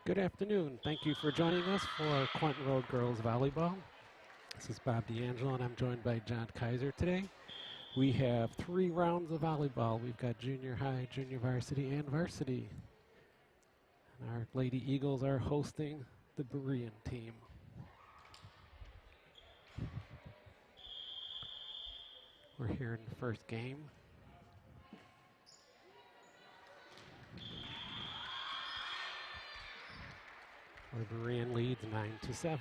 Good afternoon. Thank you for joining us for Quentin Road Girls Volleyball. This is Bob D'Angelo, and I'm joined by John Kaiser today. We have 3 rounds of volleyball. We've got junior high, junior varsity, and varsity. And our Lady Eagles are hosting the Berean team. We're here in the first game. Where Berean leads 9-7.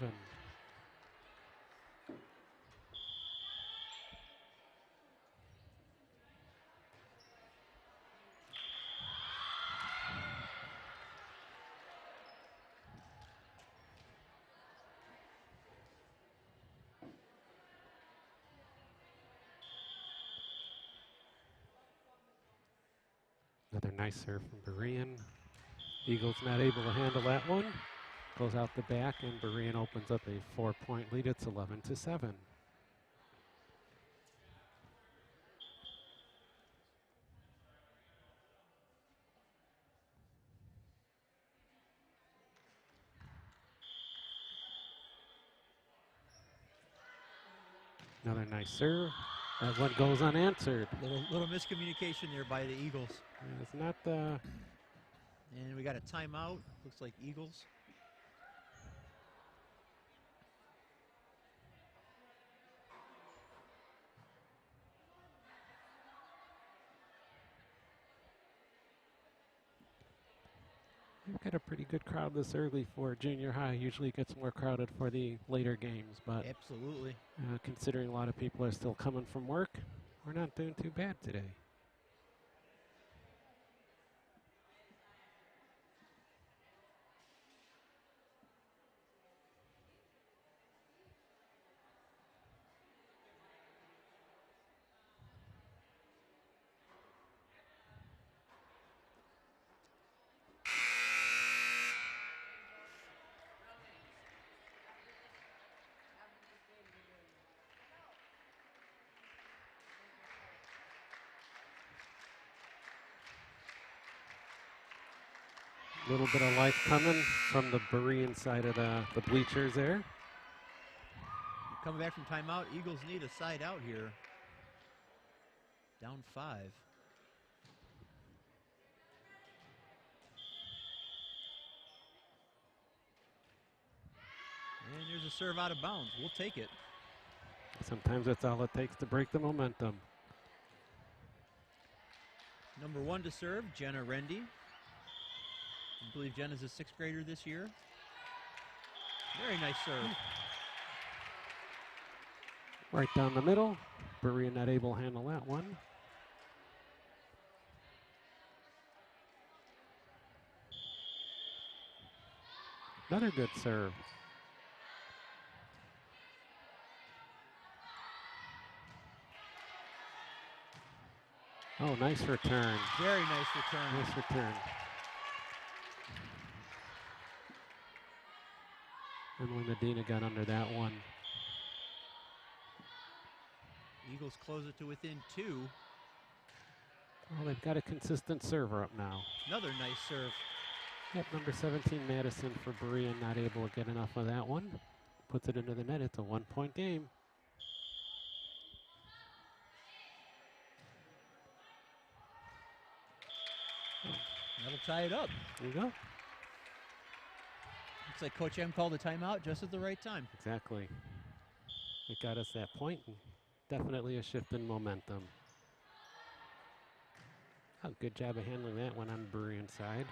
Another nice serve from Berean. Eagles not able to handle that one. Goes out the back, and Berean opens up a 4-point lead. It's 11-7. Another nice serve. That one goes unanswered. Little miscommunication there by the Eagles. And it's not the... And we got a timeout. Looks like Eagles. We've got a pretty good crowd this early for junior high. Usually it gets more crowded for the later games, but absolutely. Considering a lot of people are still coming from work, we're not doing too bad today. A little bit of life coming from the Berean side of the bleachers there. Coming back from timeout, Eagles need a side out here. Down 5. And there's a serve out of bounds. We'll take it. Sometimes that's all it takes to break the momentum. Number 1 to serve, Jenna Rendy. I believe Jenna's a 6th grader this year. Very nice serve. Right down the middle. Berean not able to handle that one. Another good serve. Oh, nice return. Very nice return. Nice return. Emily Medina got under that one. Eagles close it to within 2. Well, they've got a consistent server up now. Another nice serve. Yep, number 17, Madison for Berean, not able to get enough of that one. Puts it into the net. It's a 1-point game. That'll tie it up. There you go. Looks like Coach M called a timeout just at the right time. Exactly. It got us that point, and definitely a shift in momentum. Oh, good job of handling that one on Berean's side.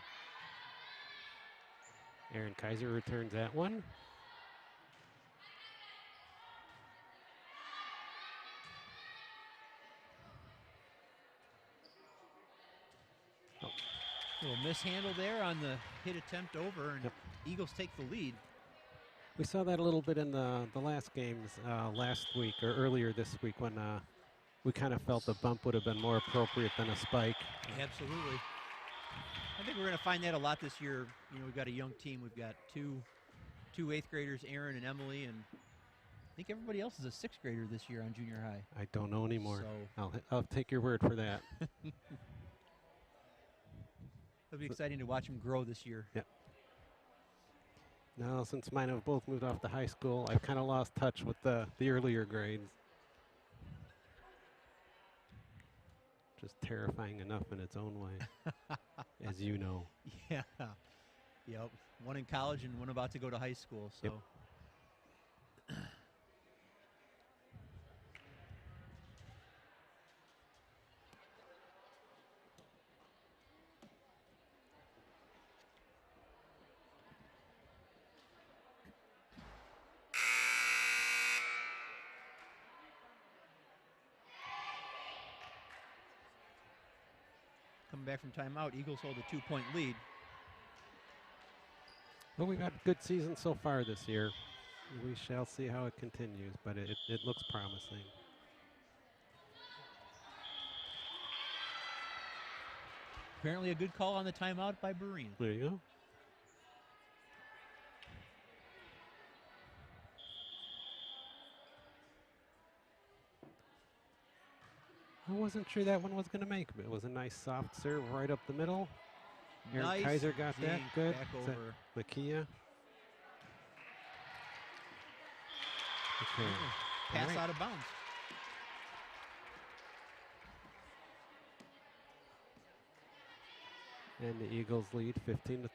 Aaron Kaiser returns that one. Little mishandle there on the hit attempt over, and Eagles take the lead. We saw that a little bit in the last games last week or earlier this week when we kind of felt the bump would have been more appropriate than a spike. Absolutely. I think we're going to find that a lot this year. You know, we've got a young team. We've got two 8th graders, Aaron and Emily, and I think everybody else is a 6th grader this year on junior high. I don't know anymore. So I'll take your word for that. It'll be exciting to watch them grow this year. Yep. No, since mine have both moved off to high school, I've kind of lost touch with the earlier grades. Just terrifying enough in its own way, as you know. Yeah. Yep. One in college and one about to go to high school. So. Yep. Coming back from timeout, Eagles hold a 2-point lead. Well, we've had a good season so far this year. We shall see how it continues, but it looks promising. Apparently a good call on the timeout by Berean. There you go. I wasn't sure that one was going to make, but it was a nice soft serve right up the middle. Aaron Nice Kaiser got that good. Back Is that over. Makia? Okay. Pass All right. out of bounds. And the Eagles lead 15-13.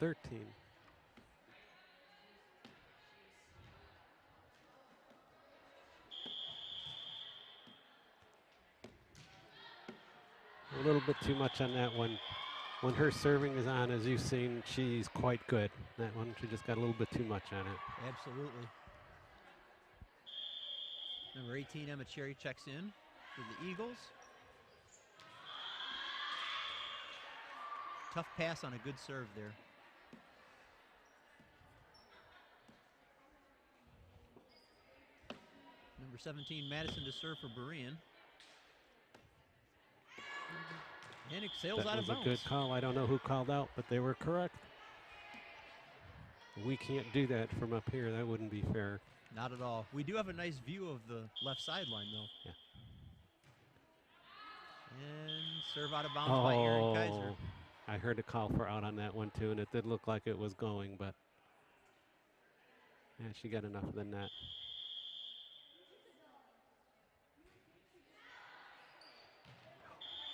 A little bit too much on that one. When her serving is on, as you've seen, she's quite good. That one, she just got a little bit too much on it. Absolutely. Number 18, Emma Cherry checks in for the Eagles. Tough pass on a good serve there. Number 17, Madison to serve for Berean. And it sails out of bounds. That was a good call. I don't know who called out, but they were correct. We can't do that from up here. That wouldn't be fair. Not at all. We do have a nice view of the left sideline, though. Yeah. And serve out of bounds by Aaron Kaiser. I heard a call for out on that one, too, and it did look like it was going, but yeah, she got enough of the net.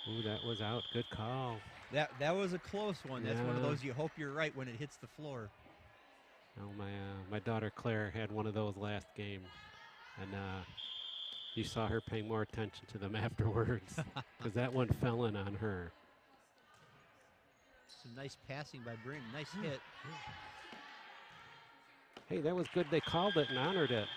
Ooh, that was out. Good call. That was a close one. That's one of Yeah. those you hope you're right when it hits the floor. Oh, my daughter Claire had one of those last game, and you saw her paying more attention to them afterwards because that one fell in on her. Some nice passing by Berean. Nice hit. Hey, that was good. They called it and honored it.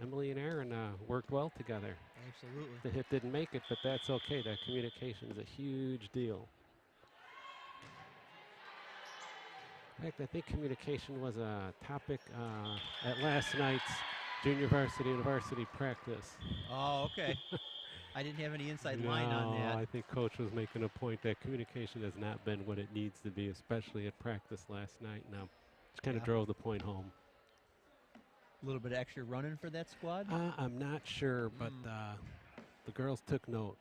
Emily and Aaron worked well together. Absolutely. The hit didn't make it, but that's okay. That communication is a huge deal. In fact, I think communication was a topic at last night's junior varsity and varsity practice. Oh, okay. I didn't have any inside line on that. I think Coach was making a point that communication has not been what it needs to be, especially at practice last night. Now, just kind of drove the point home. A little bit of extra running for that squad? I'm not sure, but the girls took note.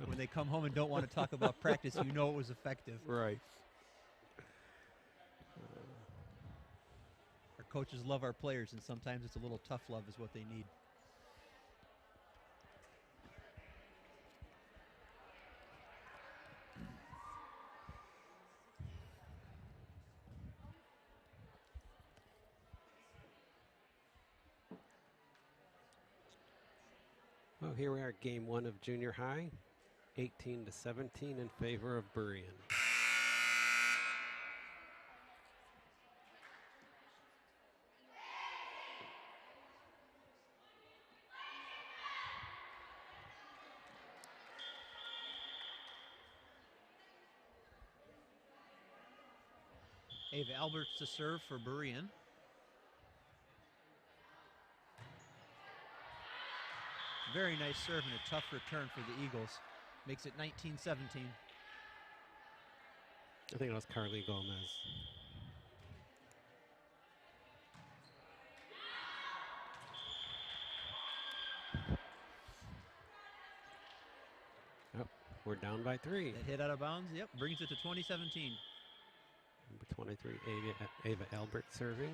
When they come home and don't want to talk about practice, you know it was effective. Right. Our coaches love our players, and sometimes it's a little tough love is what they need. Well, here we are, game one of junior high, 18-17 in favor of Berean. Ava Alberts to serve for Berean. Very nice serve and a tough return for the Eagles. Makes it 19-17. I think it was Carly Gomez. Oh, we're down by 3. That hit out of bounds, yep, brings it to 20-17. Number 23, Ava Albert serving.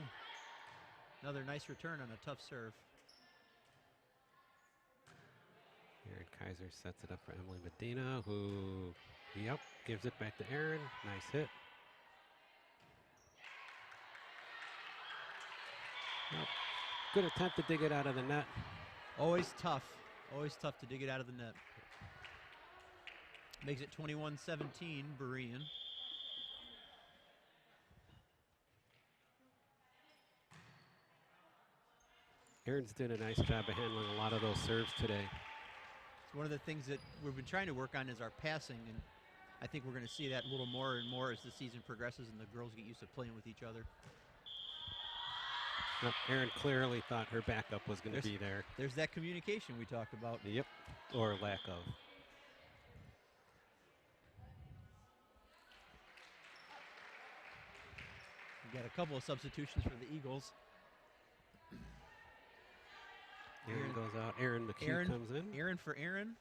Another nice return on a tough serve. Aaron Kaiser sets it up for Emily Medina, who, gives it back to Aaron. Nice hit. Yep. Good attempt to dig it out of the net. Always tough to dig it out of the net. Makes it 21-17, Berean. Aaron's doing a nice job of handling a lot of those serves today. It's one of the things that we've been trying to work on is our passing, and I think we're going to see that a little more and more as the season progresses and the girls get used to playing with each other. Yep, Aaron clearly thought her backup was going to be there. There's that communication we talked about. Yep, or lack of. We got a couple of substitutions for the Eagles. Aaron goes out. Aaron McHugh comes in. Aaron for Aaron.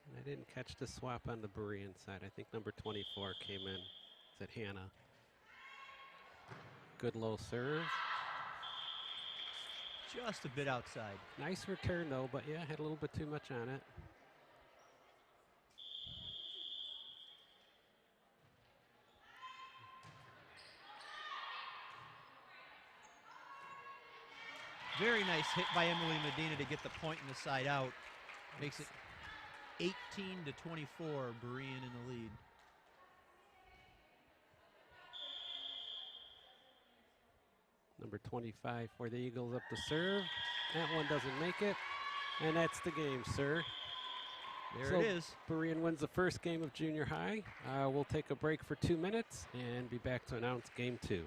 And I didn't catch the swap on the Berean side. I think number 24 came in. Is it Hannah? Good low serve. Just a bit outside. Nice return though, but yeah, had a little bit too much on it. Very nice hit by Emily Medina to get the point in the side out. Makes it 18-24, Berean in the lead. Number 25 for the Eagles up to serve. That one doesn't make it. And that's the game, sir. There it is. Berean wins the first game of junior high. We'll take a break for 2 minutes and be back to announce game 2.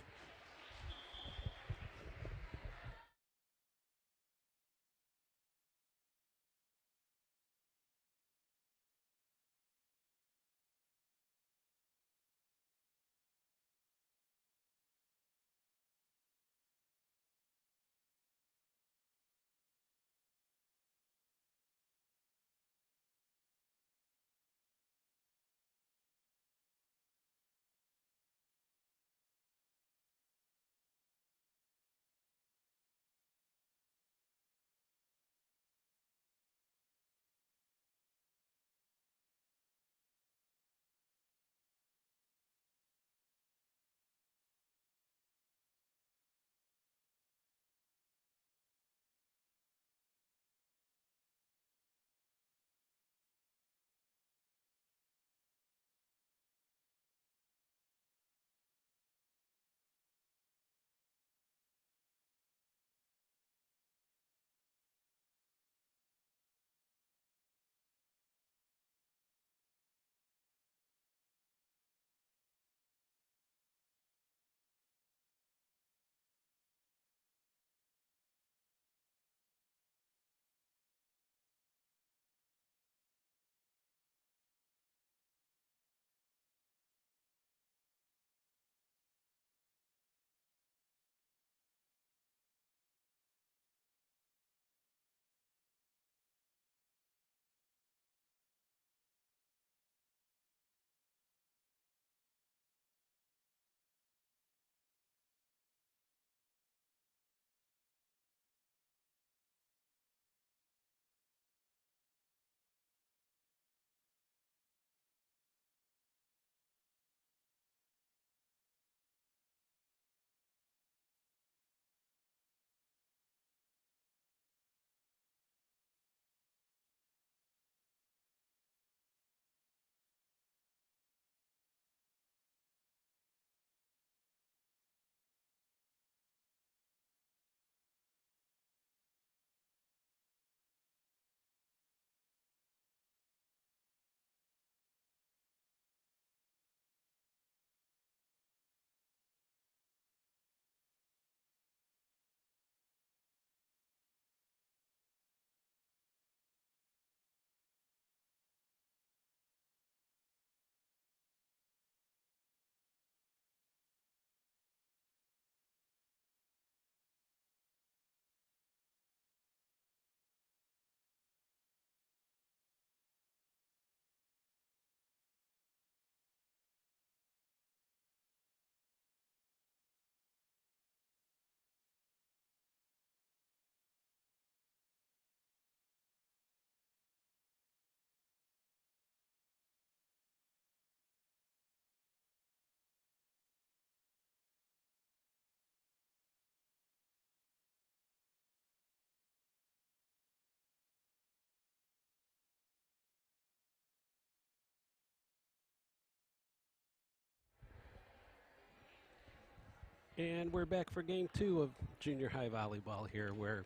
And we're back for game 2 of junior high volleyball here, where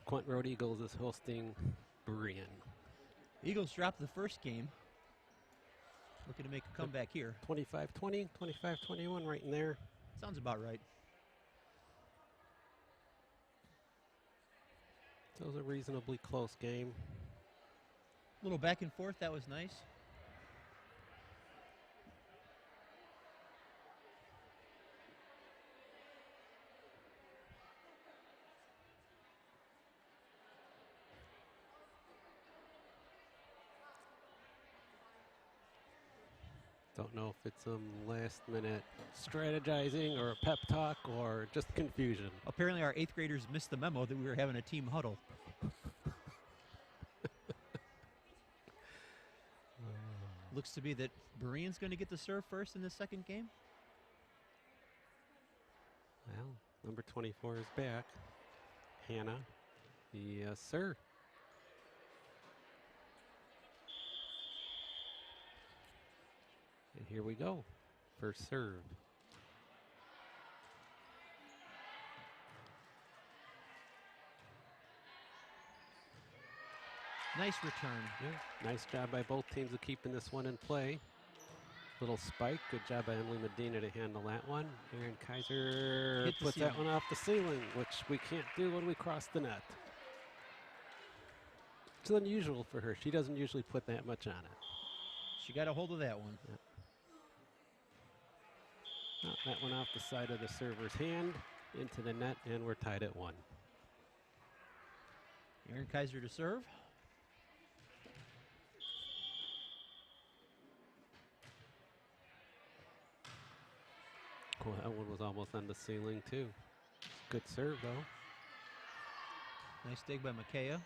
Quentin Road Eagles is hosting Berean. Eagles dropped the first game. Looking to make a comeback here. 25-20, 25-21, right in there. Sounds about right. So it was a reasonably close game. A little back and forth, that was nice. Don't know if it's some last minute strategizing or a pep talk or just confusion. Apparently our 8th graders missed the memo that we were having a team huddle. Looks to be that Berean's going to get the serve first in the second game. Well, number 24 is back. Hannah. Yes, sir. And here we go. First serve. Nice return. Yeah, nice job by both teams of keeping this one in play. Little spike. Good job by Emily Medina to handle that one. Aaron Kaiser puts that one off the ceiling, which we can't do when we cross the net. It's unusual for her. She doesn't usually put that much on it. She got a hold of that one. Yep. Oh, that one off the side of the server's hand into the net, and we're tied at 1. Aaron Kaiser to serve. Cool, that one was almost on the ceiling too. Good serve though. Nice dig by Makaya.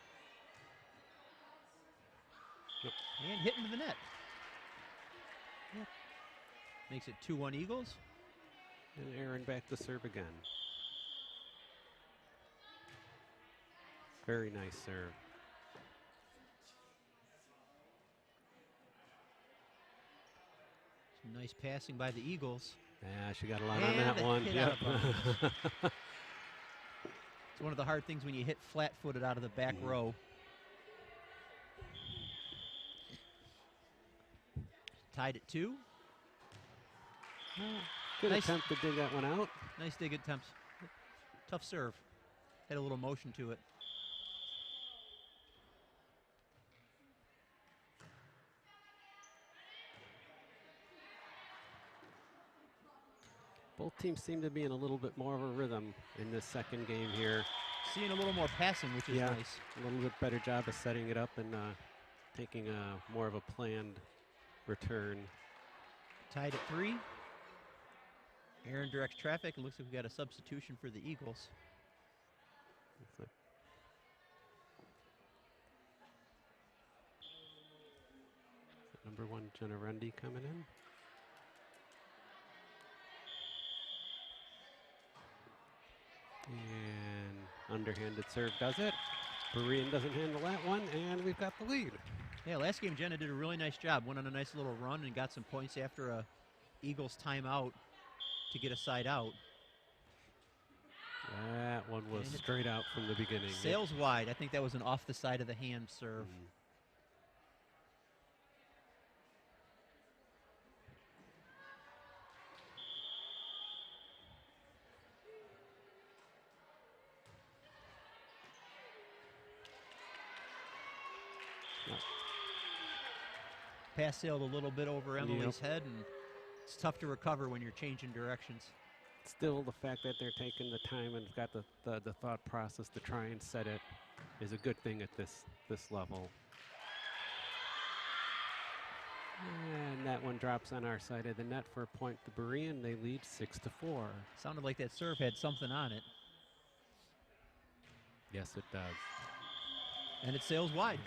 Yep. And hit into the net. Yep. Makes it 2-1 Eagles. And Aaron back to serve again. Very nice serve. Some nice passing by the Eagles. Yeah, she got a lot on that one. Yep. It's one of the hard things when you hit flat-footed out of the back row. Tied at 2. Good attempt to dig that one out. Nice dig attempts. Tough serve. Had a little motion to it. Both teams seem to be in a little bit more of a rhythm in this second game here. Seeing a little more passing, which is nice. A little bit better job of setting it up and taking more of a planned return. Tied at 3. Aaron directs traffic. It looks like we got a substitution for the Eagles. Number 1, Jenna Rundy coming in. And underhanded serve does it. Berean doesn't handle that one, and we've got the lead. Yeah, last game Jenna did a really nice job. Went on a nice little run and got some points after a Eagles timeout to get a side out. That one was straight out from the beginning. Sails wide. I think that was an off the side of the hand serve. Pass sailed a little bit over Emily's head, and it's tough to recover when you're changing directions. Still, the fact that they're taking the time and got the thought process to try and set it is a good thing at this level. And that one drops on our side of the net for a point to Berean. They lead 6-4. Sounded like that serve had something on it. Yes, it does. And it sails wide.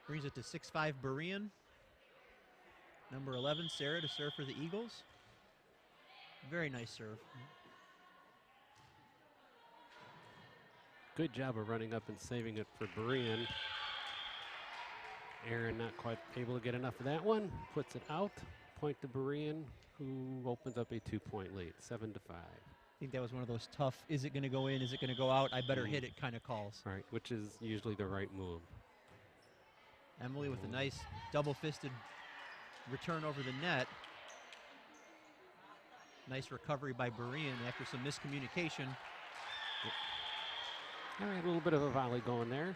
Brings it to 6-5 Berean. Number 11, Sarah, to serve for the Eagles. Very nice serve. Good job of running up and saving it for Berean. Aaron not quite able to get enough of that one. Puts it out. point to Berean, who opens up a 2-point lead, 7-5. I think that was one of those tough, is it going to go in, is it going to go out, I better hit it kind of calls. Right, which is usually the right move. Emily with a nice double-fisted return over the net. Nice recovery by Berean after some miscommunication. All right, a little bit of a volley going there.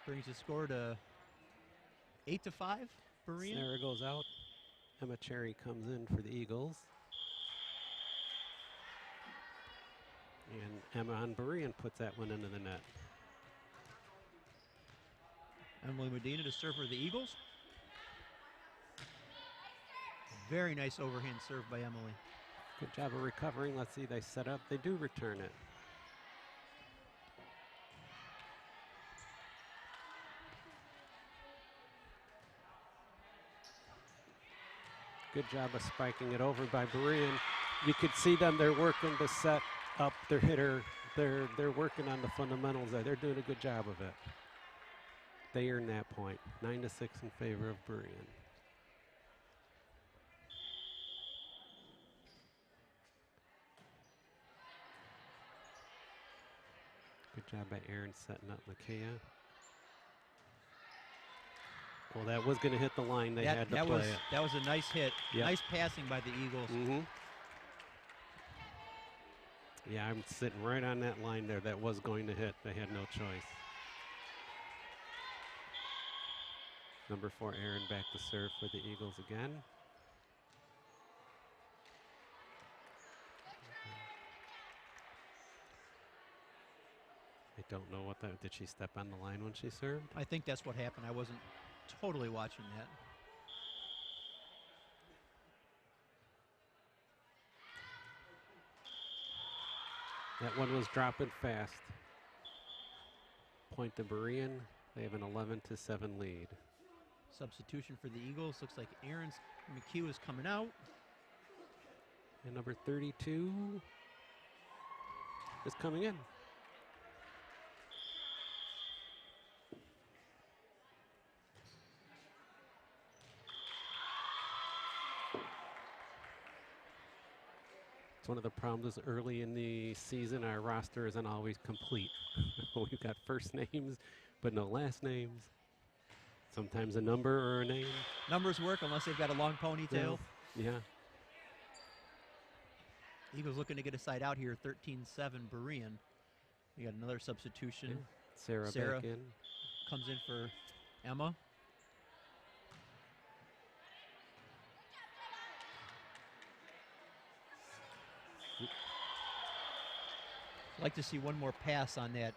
Brings the score to 8-5, Berean. Sarah goes out. Emma Cherry comes in for the Eagles. And Emma on Berean puts that one into the net. Emily Medina to serve for the Eagles. Very nice overhand serve by Emily. Good job of recovering. Let's see, they set up. They do return it. Good job of spiking it over by Berean. You could see them, they're working to set up their hitter. They're working on the fundamentals there. They're doing a good job of it. They earned that point. 9-6 in favor of Berean. Good job by Aaron setting up Makaya. Well, that was going to hit the line. They had to play it. That was a nice hit. Yep. Nice passing by the Eagles. Mm-hmm. Yeah, I'm sitting right on that line there. That was going to hit. They had no choice. Number 4, Aaron, back to serve for the Eagles again. I don't know what that, did she step on the line when she served? I think that's what happened. I wasn't totally watching that. That one was dropping fast. Point to Berean. They have an 11-7 lead. Substitution for the Eagles. Looks like Aaron McHugh is coming out. And number 32 is coming in. One of the problems is early in the season, our roster isn't always complete. We've got first names, but no last names. Sometimes a number or a name. Numbers work unless they've got a long ponytail. Yeah. Eagles looking to get a side out here, 13-7 Berean. We got another substitution. Yeah. Sarah back in. Comes in for Emma. I'd like to see one more pass on that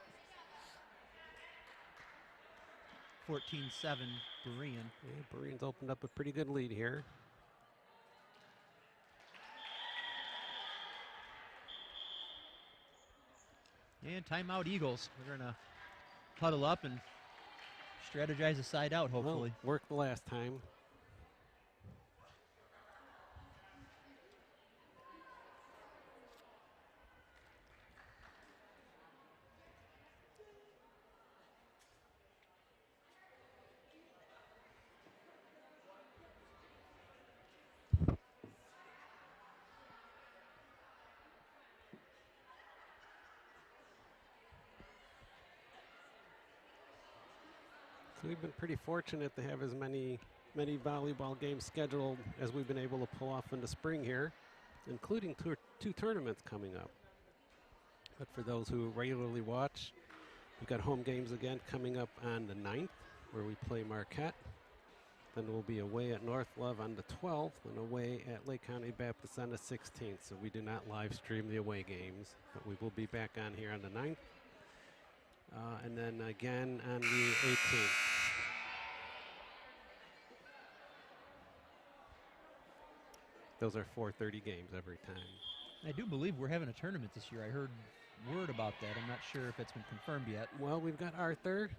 14-7 Berean. Yeah, Berean's opened up a pretty good lead here. And timeout Eagles. We're going to huddle up and strategize a side out, hopefully. Well, worked the last time. So we've been pretty fortunate to have as many volleyball games scheduled as we've been able to pull off in the spring here, including two tournaments coming up. But for those who regularly watch, we've got home games again coming up on the 9th, where we play Marquette. Then we'll be away at North Love on the 12th and away at Lake County Baptist on the 16th. So we do not live stream the away games, but we will be back on here on the 9th. And then again on the 18th. Those are 4:30 games every time. I do believe we're having a tournament this year. I heard word about that. I'm not sure if it's been confirmed yet. Well, we've got Arthur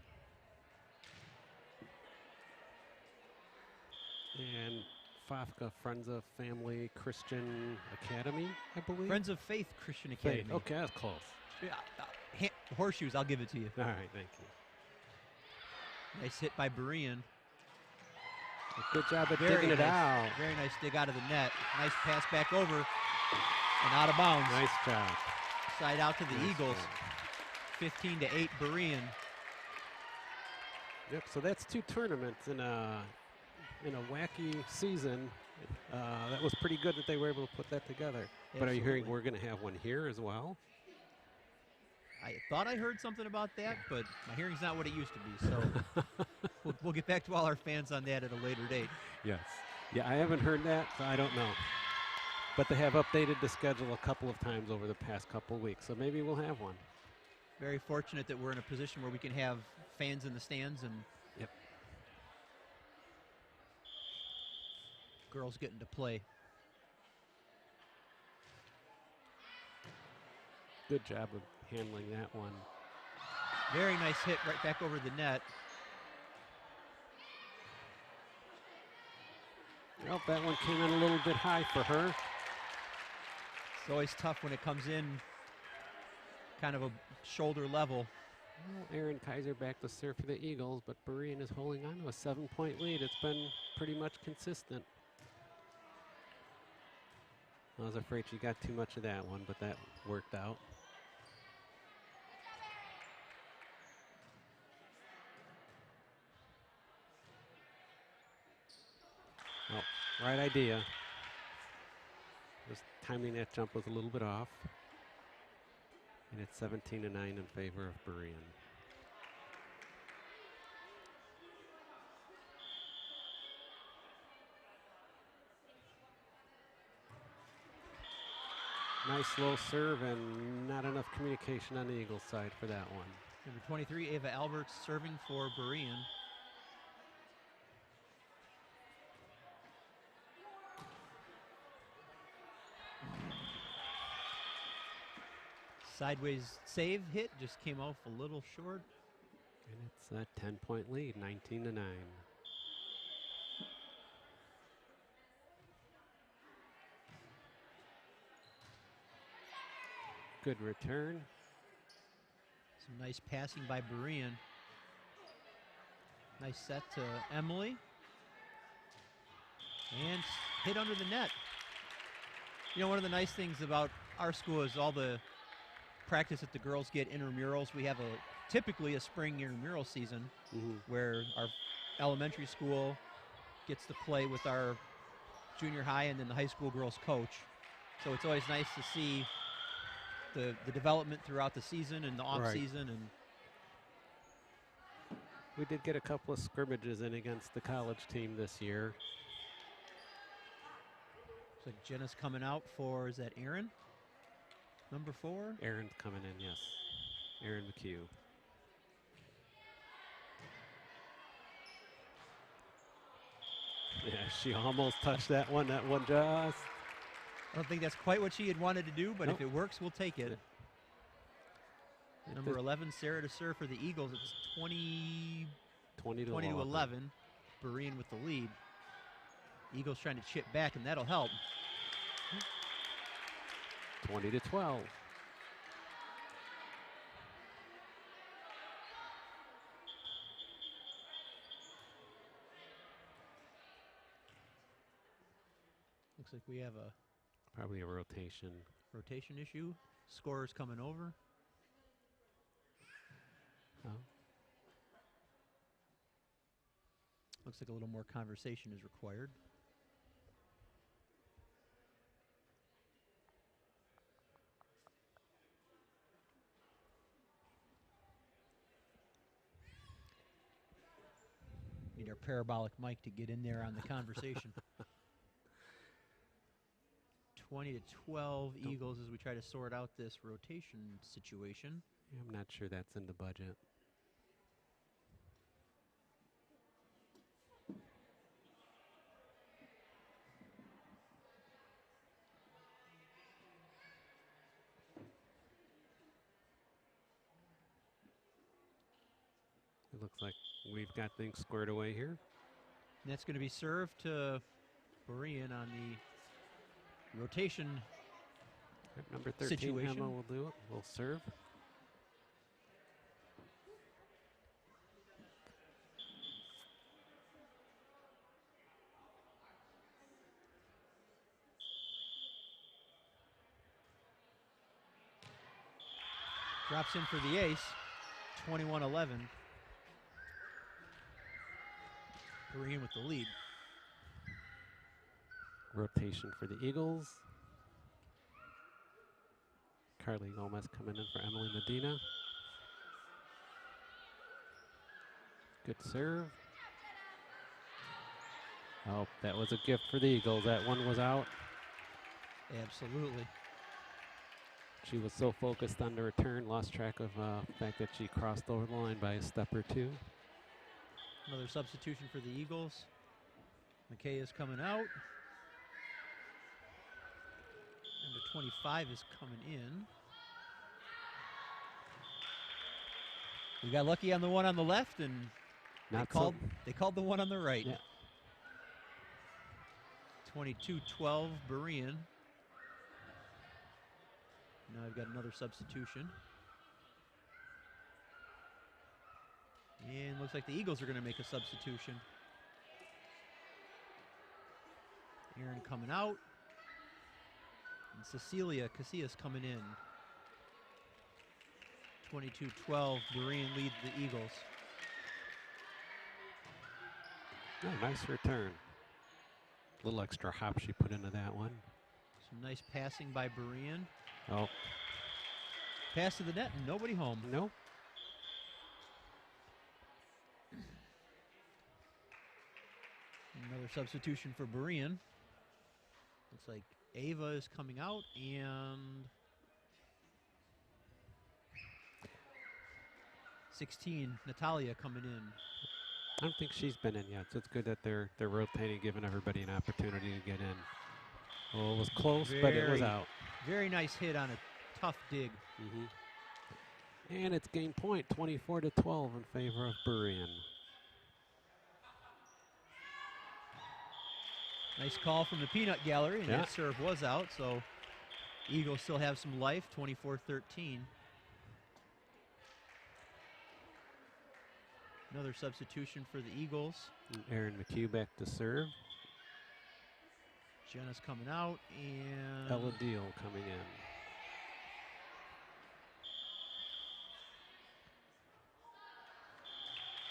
and FAFCA, Friends of Family Christian Academy, I believe. Friends of Faith Christian Academy. Faith. Okay, that's close. Yeah, horseshoes, I'll give it to you. All right, thank you. Nice hit by Berean. Good job at Very digging it nice, out. very nice dig out of the net. Nice pass back over and out of bounds. Nice job. Side out to the Nice Eagles. job. 15-8 Berean. Yep. So that's 2 tournaments in a wacky season. That was pretty good that they were able to put that together. But are you hearing we're going to have one here as well? I thought I heard something about that, but my hearing's not what it used to be. So we'll get back to all our fans on that at a later date. Yes. Yeah, I haven't heard that, so I don't know. But they have updated the schedule a couple of times over the past couple of weeks, so maybe we'll have one. Very fortunate that we're in a position where we can have fans in the stands and yep. girls getting to play. Good job of handling that one. Very nice hit right back over the net. Well, that one came in a little bit high for her. It's always tough when it comes in kind of a shoulder level. Well, Aaron Kaiser back to serve for the Eagles, but Berean is holding on to a 7-point lead. It's been pretty much consistent. I was afraid she got too much of that one, but that worked out. Oh, right idea. Just timing that jump was a little bit off. And it's 17-9 in favor of Berean. Nice low serve and not enough communication on the Eagles side for that one. Number 23, Ava Alberts, serving for Berean. Sideways save hit, just came off a little short. And it's a 10-point lead, 19-9. Good return. Some nice passing by Berean. Nice set to Emily. And hit under the net. You know, one of the nice things about our school is all the practice that the girls get intramurals. We have typically a spring intramural season where our elementary school gets to play with our junior high and then the high school girls coach. So it's always nice to see the development throughout the season and the off season. And we did get a couple of scrimmages in against the college team this year. So Jenna's coming out for, is that Aaron? Number 4? Aaron's coming in, yes. Aaron McHugh. Yeah, she almost touched that one. That one just. I don't think that's quite what she had wanted to do, but if it works, we'll take it. Number 11, Sarah to serve for the Eagles. It's 20 to 11. Berean with the lead. Eagles trying to chip back, and that'll help. 20 to 12. Looks like we have probably a rotation issue. Scorers coming over. Oh. Looks like a little more conversation is required. Need our parabolic mic to get in there on the conversation. 20 to 12 Eagles as we try to sort out this rotation situation. Yeah, I'm not sure that's in the budget. It looks like we've got things squared away here. And that's going to be served to Berean on the rotation number 13 situation. Emma will do it. We'll serve. Drops in for the ace, 21-11. Berean with the lead. Rotation for the Eagles. Carly Gomez coming in for Emily Medina. Good serve. Oh, that was a gift for the Eagles. That one was out. Absolutely. She was so focused on the return, lost track of the fact that she crossed over the line by a step or two. Another substitution for the Eagles. McKay is coming out. Number 25 is coming in. We got lucky on the one on the left, and they called the one on the right. Yeah. 22-12 Berean. Now I've got another substitution. And looks like the Eagles are going to make a substitution. Aaron coming out. And Cecilia Casillas coming in. 22-12, Berean leads the Eagles. Oh, nice return. A little extra hop she put into that one. Some nice passing by Berean. Oh. Pass to the net and nobody home. Nope. Another substitution for Berean. Looks like Ava is coming out and 16, Natalia coming in. I don't think she's been in yet, so it's good that they're rotating, giving everybody an opportunity to get in. Oh, it was close, but it was out. Very nice hit on a tough dig. And it's game point, 24-12 in favor of Berean. Nice call from the peanut gallery, and that serve was out, so Eagles still have some life, 24-13. Another substitution for the Eagles. And Erin McHugh back to serve. Jenna's coming out, and Ella Deal coming in.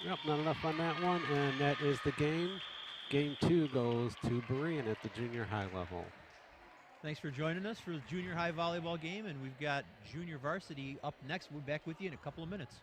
Yep, not enough on that one, and that is the game. Game 2 goes to Berean at the junior high level. Thanks for joining us for the junior high volleyball game, and we've got junior varsity up next. We'll be back with you in a couple of minutes.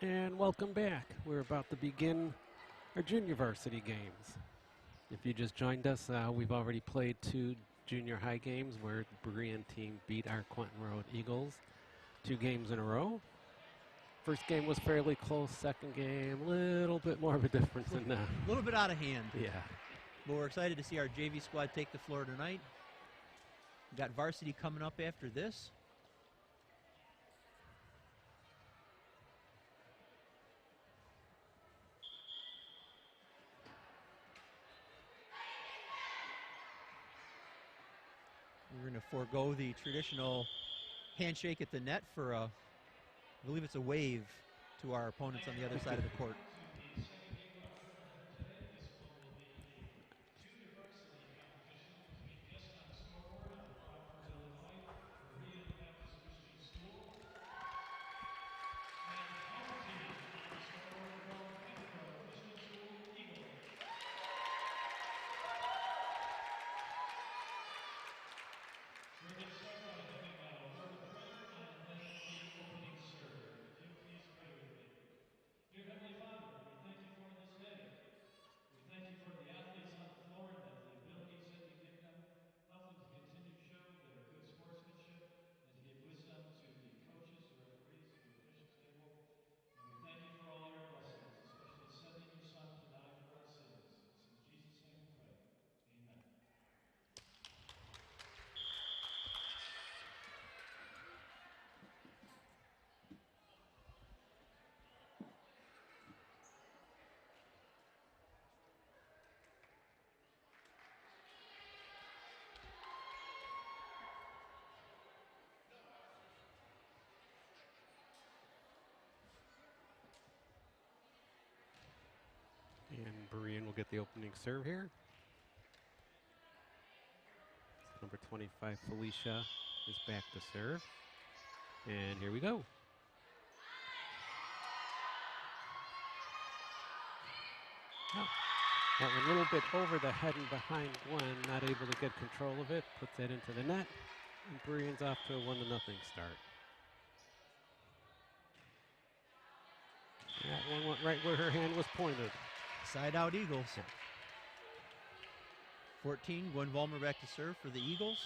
And welcome back. We're about to begin our junior varsity games. If you just joined us, we've already played 2 junior high games where the Berean team beat our Quentin Road Eagles 2 games in a row. First game was fairly close. Second game, a little bit more of a difference in that. A little bit out of hand. Yeah. But we're excited to see our JV squad take the floor tonight. We've got varsity coming up after this. We're going to forego the traditional handshake at the net for I believe it's a wave to our opponents on the other side of the court. And Berean will get the opening serve here. Number 25, Felicia, is back to serve. And here we go. Oh, that one a little bit over the head and behind Gwen, not able to get control of it. Puts that into the net. And Berean's off to a 1-0 start. That one went right where her hand was pointed. Side out Eagles. 14, Gwen Vollmer back to serve for the Eagles.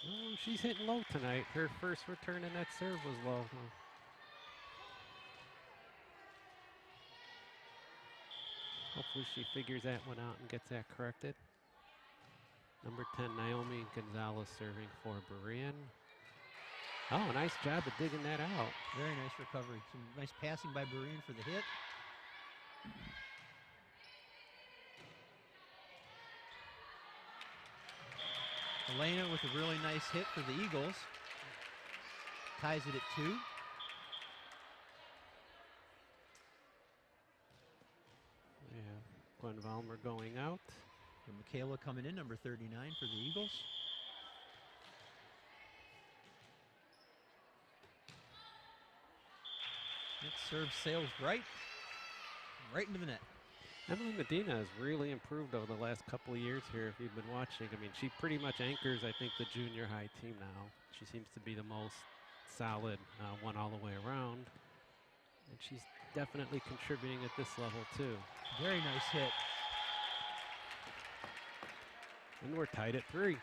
Oh, she's hitting low tonight. Her first return in that serve was low. Hopefully she figures that one out and gets that corrected. Number 10, Naomi Gonzalez serving for Berean. Oh, nice job of digging that out. Very nice recovery. Some nice passing by Berean for the hit. Elena with a really nice hit for the Eagles. Ties it at 2. Yeah, Gwen Vollmer going out. And Michaela coming in, number 39 for the Eagles. That serve sails right into the net. Emily Medina has really improved over the last couple of years here, if you've been watching. I mean, she pretty much anchors, I think, the junior high team now. She seems to be the most solid one all the way around. And she's definitely contributing at this level, too. Very nice hit. And we're tied at 3.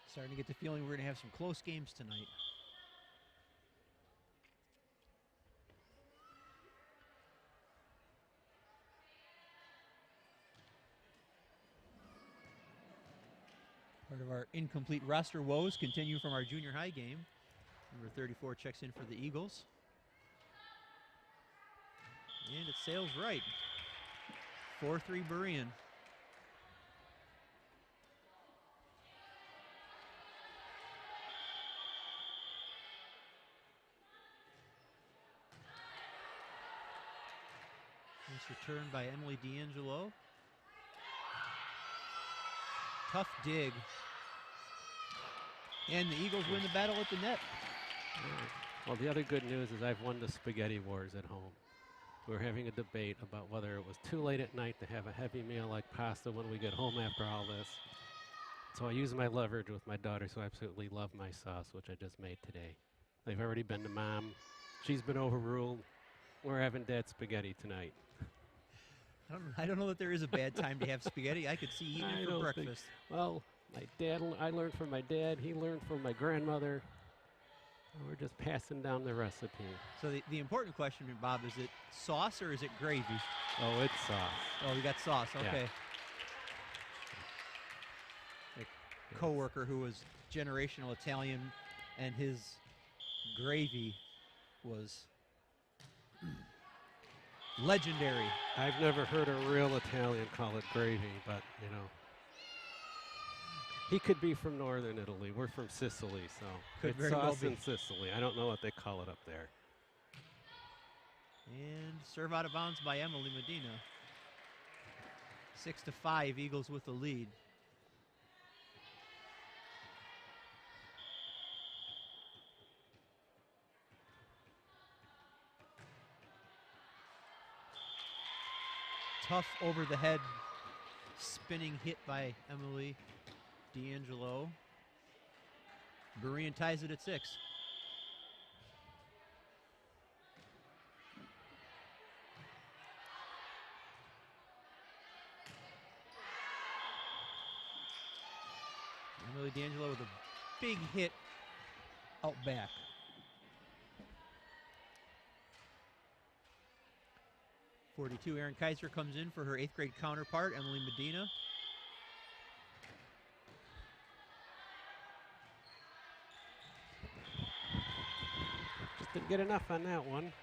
Starting to get the feeling we're going to have some close games tonight. Part of our incomplete roster woes continue from our junior high game. Number 34 checks in for the Eagles. And it sails right. 4-3 Berean. Nice return by Emily D'Angelo. Tough dig. And the Eagles win the battle at the net. Well, the other good news is I've won the spaghetti wars at home. We're having a debate about whether it was too late at night to have a heavy meal like pasta when we get home after all this. So I use my leverage with my daughters who absolutely love my sauce, which I just made today. They've already been to Mom. She's been overruled. We're having Dad spaghetti tonight. I don't know that there is a bad time to have spaghetti. I could see eating it for breakfast. Well, I learned from my dad. He learned from my grandmother. We're just passing down the recipe. So the important question, Bob, is it sauce or is it gravy? Oh, it's sauce. Oh, we got sauce. Okay. Yeah. A coworker who was generational Italian, and his gravy was legendary. I've never heard a real Italian call it gravy, but, you know. He could be from northern Italy. We're from Sicily, so Could it's very sauce well be. in Sicily. I don't know what they call it up there. And serve out of bounds by Emily Medina. 6-5, Eagles with the lead. Tough over the head spinning hit by Emily D'Angelo. Berean ties it at 6. Emily D'Angelo with a big hit out back. .42, Erin Kaiser comes in for her 8th grade counterpart, Emily Medina. Just didn't get enough on that one.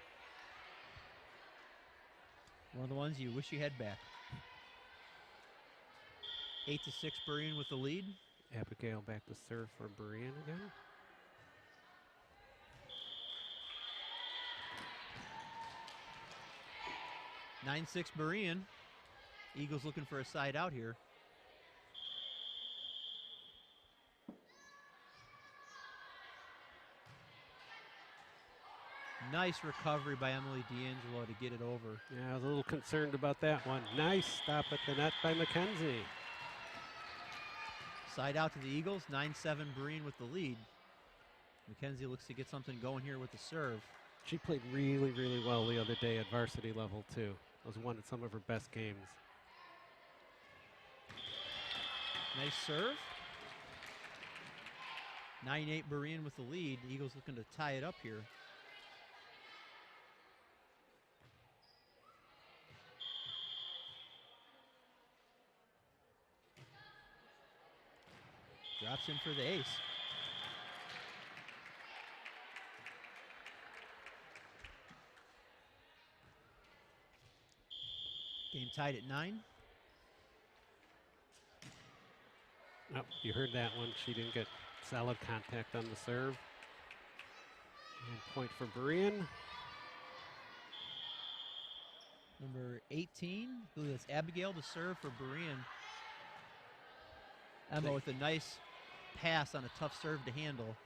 One of the ones you wish you had back. 8-6, Berean with the lead. Abigail back to serve for Berean again. (9-6) Berean. Eagles looking for a side out here. Nice recovery by Emily D'Angelo to get it over. Yeah, I was a little concerned about that one. Nice stop at the net by McKenzie. Side out to the Eagles. 9-7 Berean with the lead. McKenzie looks to get something going here with the serve. She played really, really well the other day at varsity level, too. Was one of some of her best games. Nice serve. 9-8 Berean with the lead. Eagles looking to tie it up here. Drops in for the ace. Game tied at 9. Oh, you heard that one. She didn't get solid contact on the serve. And point for Berean. Number 18, I believe that's Abigail to serve for Berean. Emma with a nice pass on a tough serve to handle.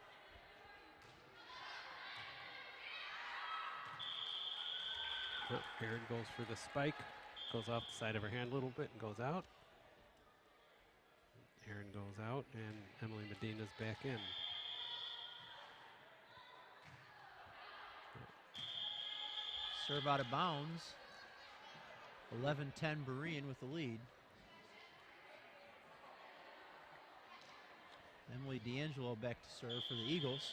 Oh, Erin goes for the spike. Goes off the side of her hand a little bit and goes out. Erin goes out and Emily Medina's back in. Serve out of bounds. 11-10 Berean with the lead. Emily D'Angelo back to serve for the Eagles.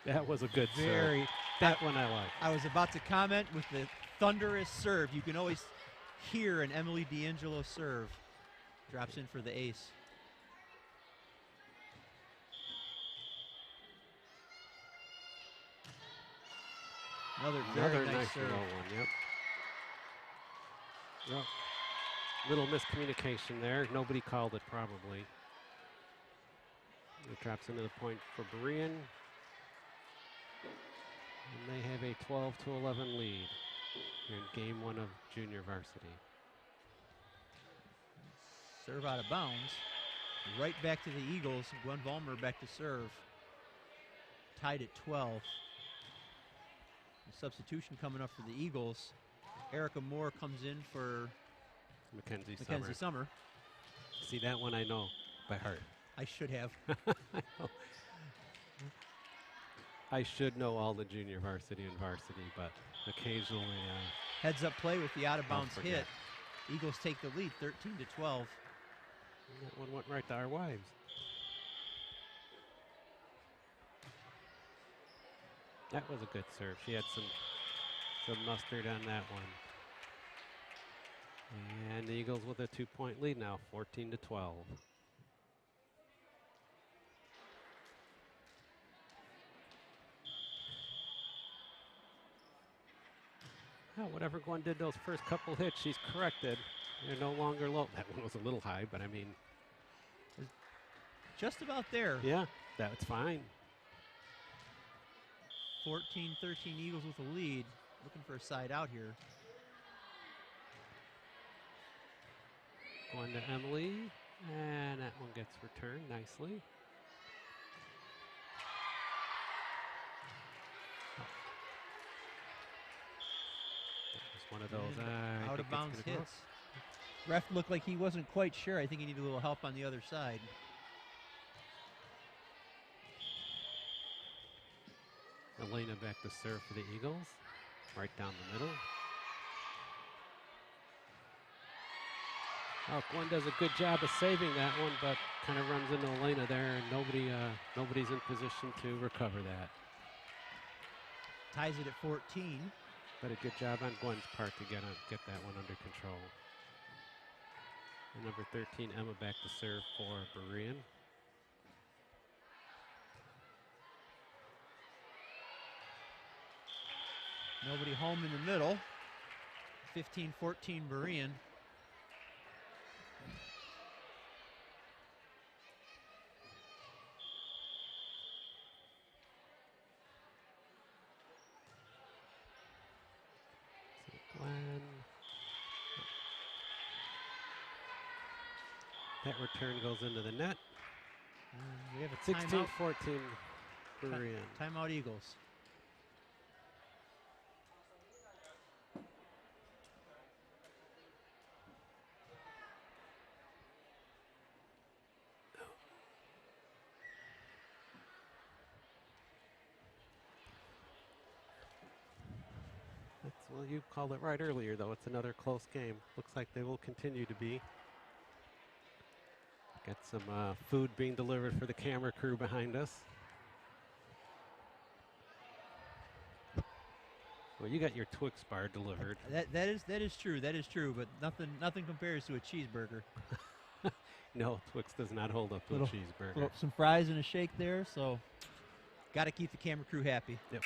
That was a good serve. That one I like. I was about to comment with the thunderous serve. You can always hear an Emily D'Angelo serve. Drops in for the ace. Another very nice serve. Low one, yep. Well, little miscommunication there. Nobody called it probably. It drops into the point for Berean. And they have a 12-11 lead here in game 1 of junior varsity. Serve out of bounds. Right back to the Eagles. Gwen Vollmer back to serve. Tied at 12. A substitution coming up for the Eagles. Erica Moore comes in for Mackenzie Mackenzie Summer. See, that one I know by heart. I should have. I should know all the junior varsity and varsity, but occasionally Heads up play with the out of bounds forget. hit. Eagles take the lead 13-12. That one went right to our wives. That was a good serve. She had some mustard on that one. And the Eagles with a 2-point lead now, 14-12. Oh, whatever Gwen did those first couple hits, she's corrected. They're no longer low. That one was a little high, but I mean, just about there. yeah, that's fine. 14-13 Eagles with a lead. Looking for a side out here. Going to Emily, and that one gets returned nicely. That was one of those out of bounds hits. Ref looked like he wasn't quite sure. I think he needed a little help on the other side. Elena back to serve for the Eagles, right down the middle. Oh, Gwen does a good job of saving that one, but kind of runs into Elena there, and nobody's in position to recover that. Ties it at 14. But a good job on Gwen's part to get that one under control. And number 13, Emma, back to serve for Berean. Nobody home in the middle. 15-14 Berean. That return goes into the net. We have a 16-14 Berean. Timeout Eagles. Well, you called it right earlier, though. It's another close game. Looks like they will continue to be. Got some food being delivered for the camera crew behind us. Well, you got your Twix bar delivered. That is true. That is true. But nothing compares to a cheeseburger. No, Twix does not hold up to a cheeseburger. Some fries and a shake there. So, got to keep the camera crew happy. Yep.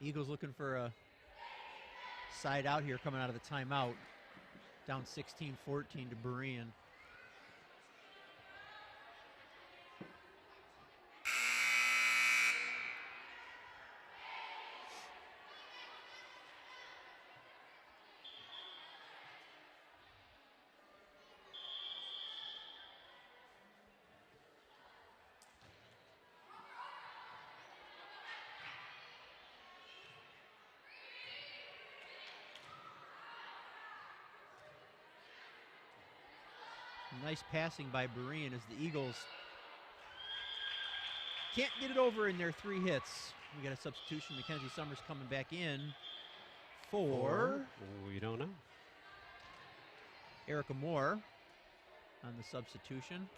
Eagles looking for a side out here coming out of the timeout. Down 16-14 to Berean. Nice passing by Berean as the Eagles can't get it over in their 3 hits. We got a substitution. Mackenzie Summers coming back in for we don't know. Erica Moore on the substitution.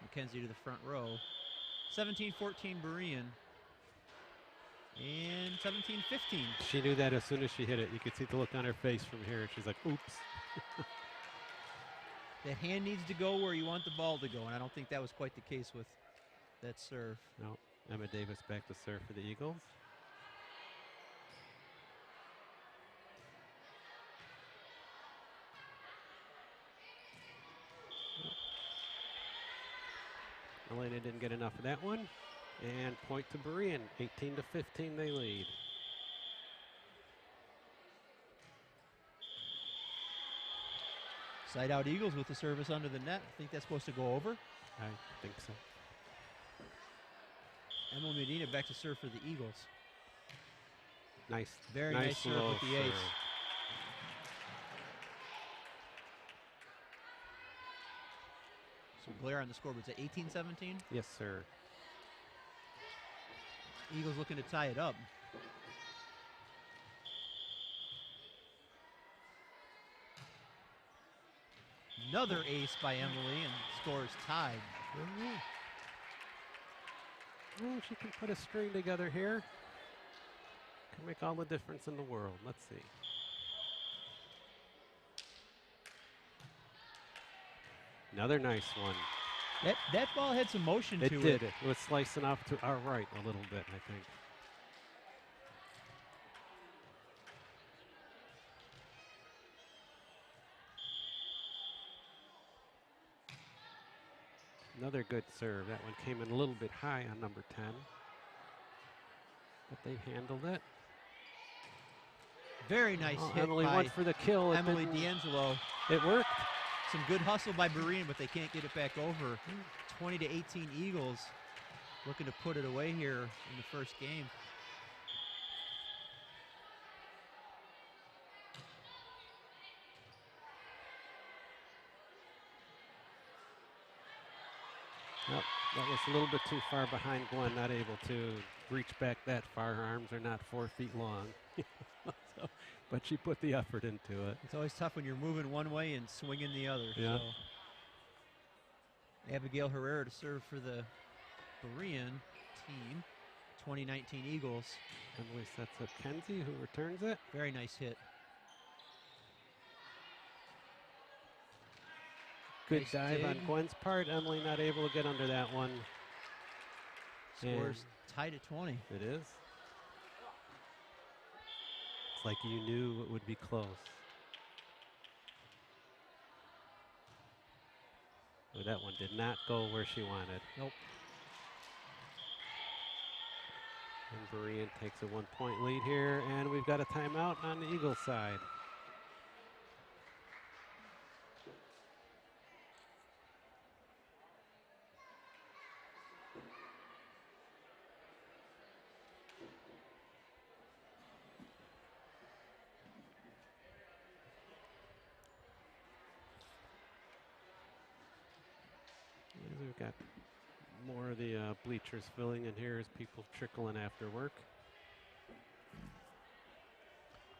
Mackenzie to the front row. 17-14 Berean. And 17-15. She knew that as soon as she hit it. You could see the look on her face from here. She's like, oops. That hand needs to go where you want the ball to go, and I don't think that was quite the case with that serve. No, Emma Davis back to serve for the Eagles. Elena didn't get enough of that one. And point to Berean, 18-15 they lead. Side out Eagles with the service under the net. I think that's supposed to go over. I think so. Emma Medina back to serve for the Eagles. Nice. Very nice serve with the ace. some glare on the scoreboard. Is it 18-17? Yes, sir. Eagles looking to tie it up. Another ace by Emily, and score is tied. Well, she can put a string together here. Can make all the difference in the world. Let's see. Another nice one. That ball had some motion to it. It did. It was slicing off to our right a little bit, I think. Another good serve. That one came in a little bit high on number 10. But they handled it. Very nice hit Emily by went for the kill. Emily D'Angelo. It worked. Some good hustle by Berean, but they can't get it back over. 20-18 Eagles looking to put it away here in the first game. Nope, that was a little bit too far behind Gwen, not able to reach back that far. Her arms are not 4 feet long. But she put the effort into it. It's always tough when you're moving one way and swinging the other. Yeah. So. Abigail Herrera to serve for the Berean team. 2019 Eagles. Emily sets up Kenzie, who returns it. Very nice hit. Good Nice dive on dig. Gwen's part. Emily not able to get under that one. Scores tied at 20. It is. It's like you knew it would be close. Oh, that one did not go where she wanted. Nope. And Berean takes a 1-point lead here, and we've got a timeout on the Eagles side. We've got more of the bleachers filling in here as people trickling after work.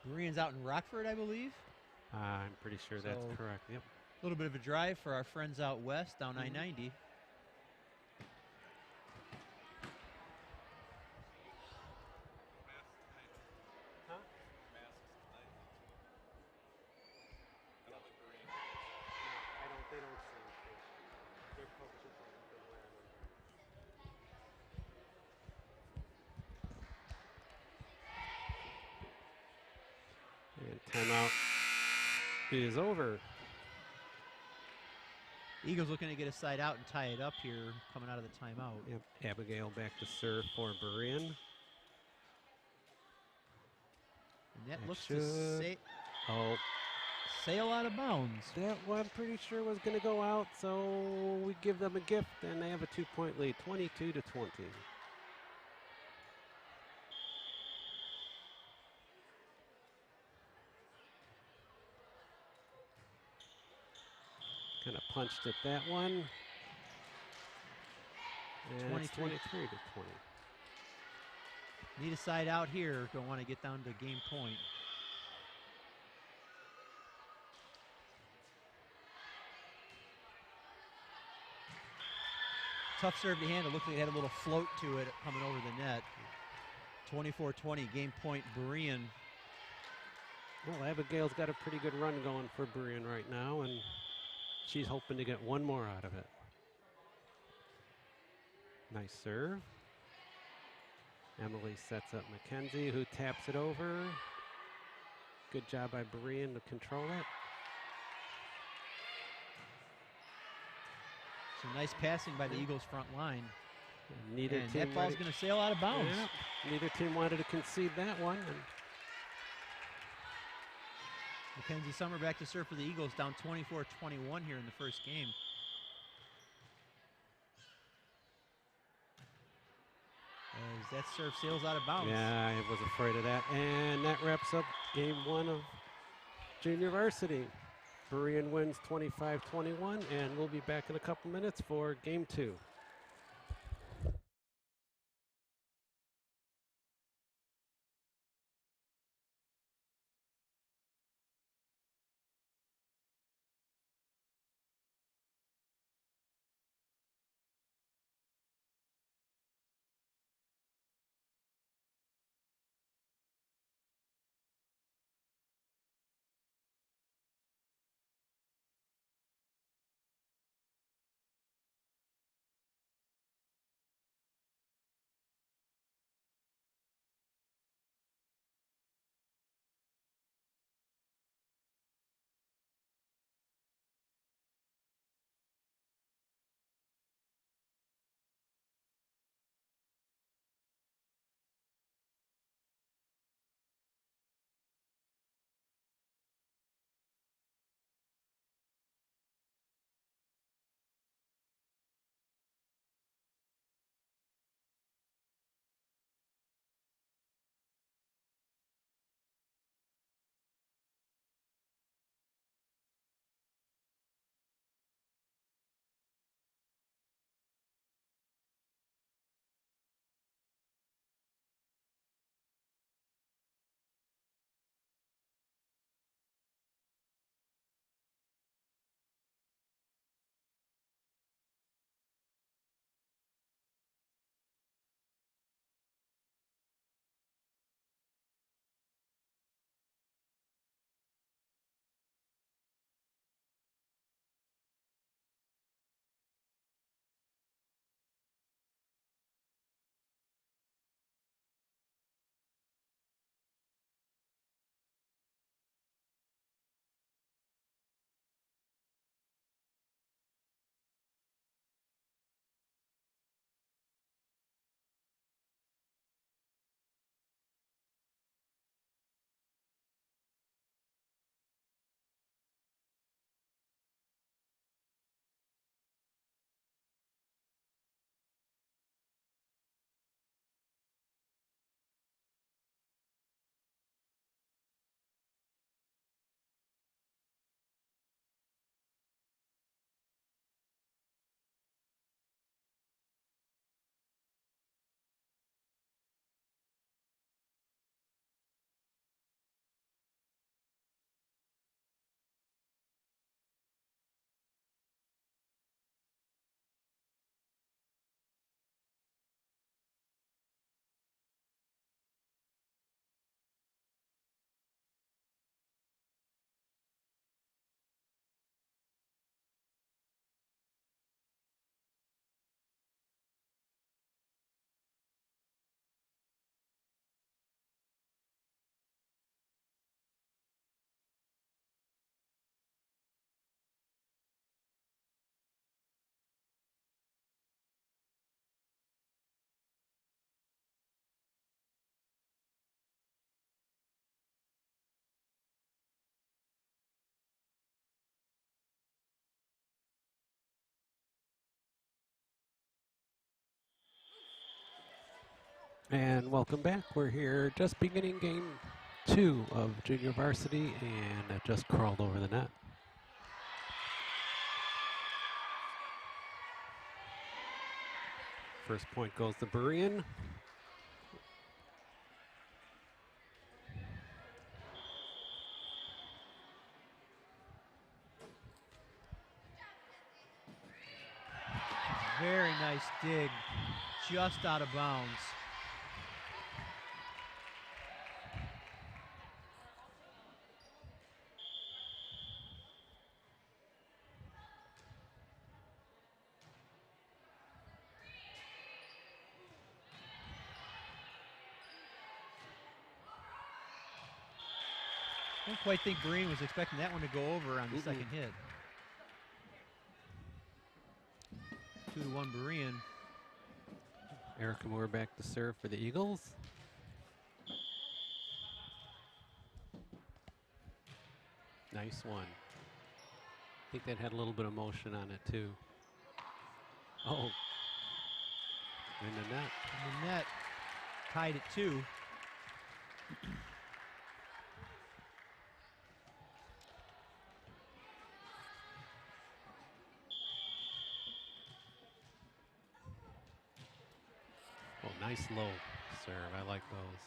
Berean's out in Rockford, I believe. I'm pretty sure that's So- correct. Yep. A little bit of a drive for our friends out west down I-90. And timeout is over. Eagles looking to get a side out and tie it up here coming out of the timeout. Yep. Abigail back to serve for Berean. And that It looks should- to Oh, sail out of bounds. that one pretty sure was going to go out, so we give them a gift, and they have a 2-point lead, 22-20. Kind of punched at that one. And it's 23-20. Need a side out here. Don't want to get down to game point. Tough serve to handle. Looked like it had a little float to it coming over the net. 24-20, game point, Berean. Well, Abigail's got a pretty good run going for Berean right now, and she's hoping to get one more out of it. Nice serve. Emily sets up Mackenzie, who taps it over. Good job by Berean to control it. Some nice passing by the Eagles front line. Neither And team that ball's ready- going to sail out of bounds. Yeah, neither team wanted to concede that one. And Mackenzie Summer back to serve for the Eagles, down 24-21 here in the first game. As that serve sails out of bounds. yeah, I was afraid of that. And that wraps up game one of junior varsity. Berean wins 25-21, and we'll be back in a couple minutes for game 2. And welcome back. We're here just beginning game 2 of junior varsity, and it just crawled over the net. First point goes to Berean. Very nice dig, just out of bounds. I don't quite think Berean was expecting that one to go over on the second hit. 2-1 Berean. Erica Moore back to serve for the Eagles. Nice one. I think that had a little bit of motion on it too. Oh, in the net. And the net tied at 2. Nice low serve. I like those.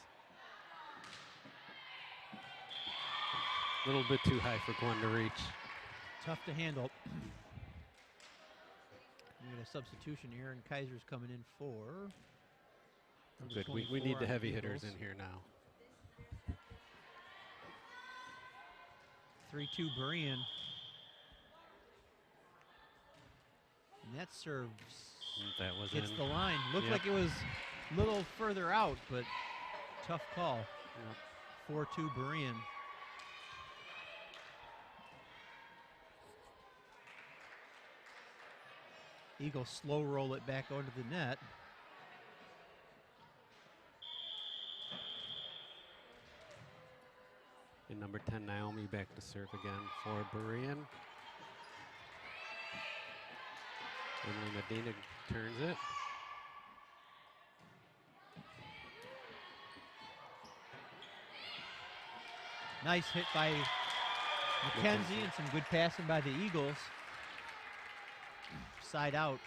A little bit too high for Gwen to reach. Tough to handle. We get a substitution. Aaron Kaiser's coming in for. Good. We need the heavy hitters in here now. 3-2 Berean. And that serves. That was hits in. the line. Looked like it was a little further out, but tough call. Yep. 4-2 Berean. Eagles slow roll it back onto the net. And number 10, Naomi, back to serve again for Berean. Emily Medina turns it. Nice hit by McKenzie and some good passing by the Eagles. Side out.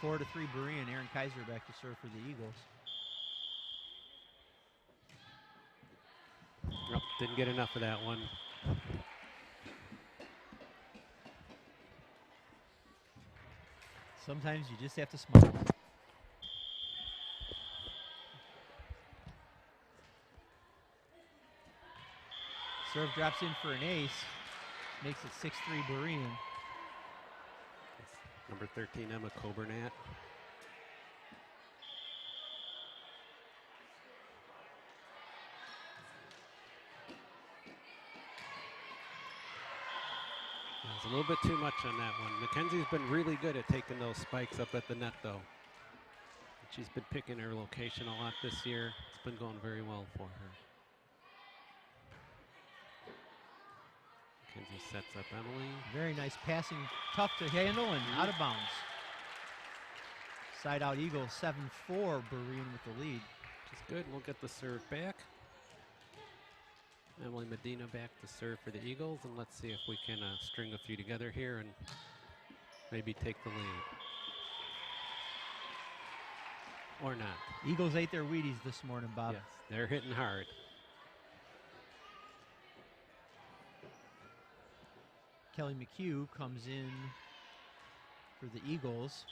4-3 Berean. Aaron Kaiser back to serve for the Eagles. Nope, didn't get enough of that one. Sometimes you just have to smile. Serve drops in for an ace. Makes it 6-3 Berean. Number 13, Emma Coburnat. It's a little bit too much on that one. Mackenzie's been really good at taking those spikes up at the net, though. She's been picking her location a lot this year. It's been going very well for her. Mackenzie sets up Emily. Very nice passing, tough to handle and out of bounds. Side out Eagles, 7-4, Berean with the lead. Which is good, we'll get the serve back. Emily Medina back to serve for the Eagles, and let's see if we can string a few together here and maybe take the lead. Or not. Eagles ate their Wheaties this morning, Bob. Yes, they're hitting hard. Kelly McHugh comes in for the Eagles.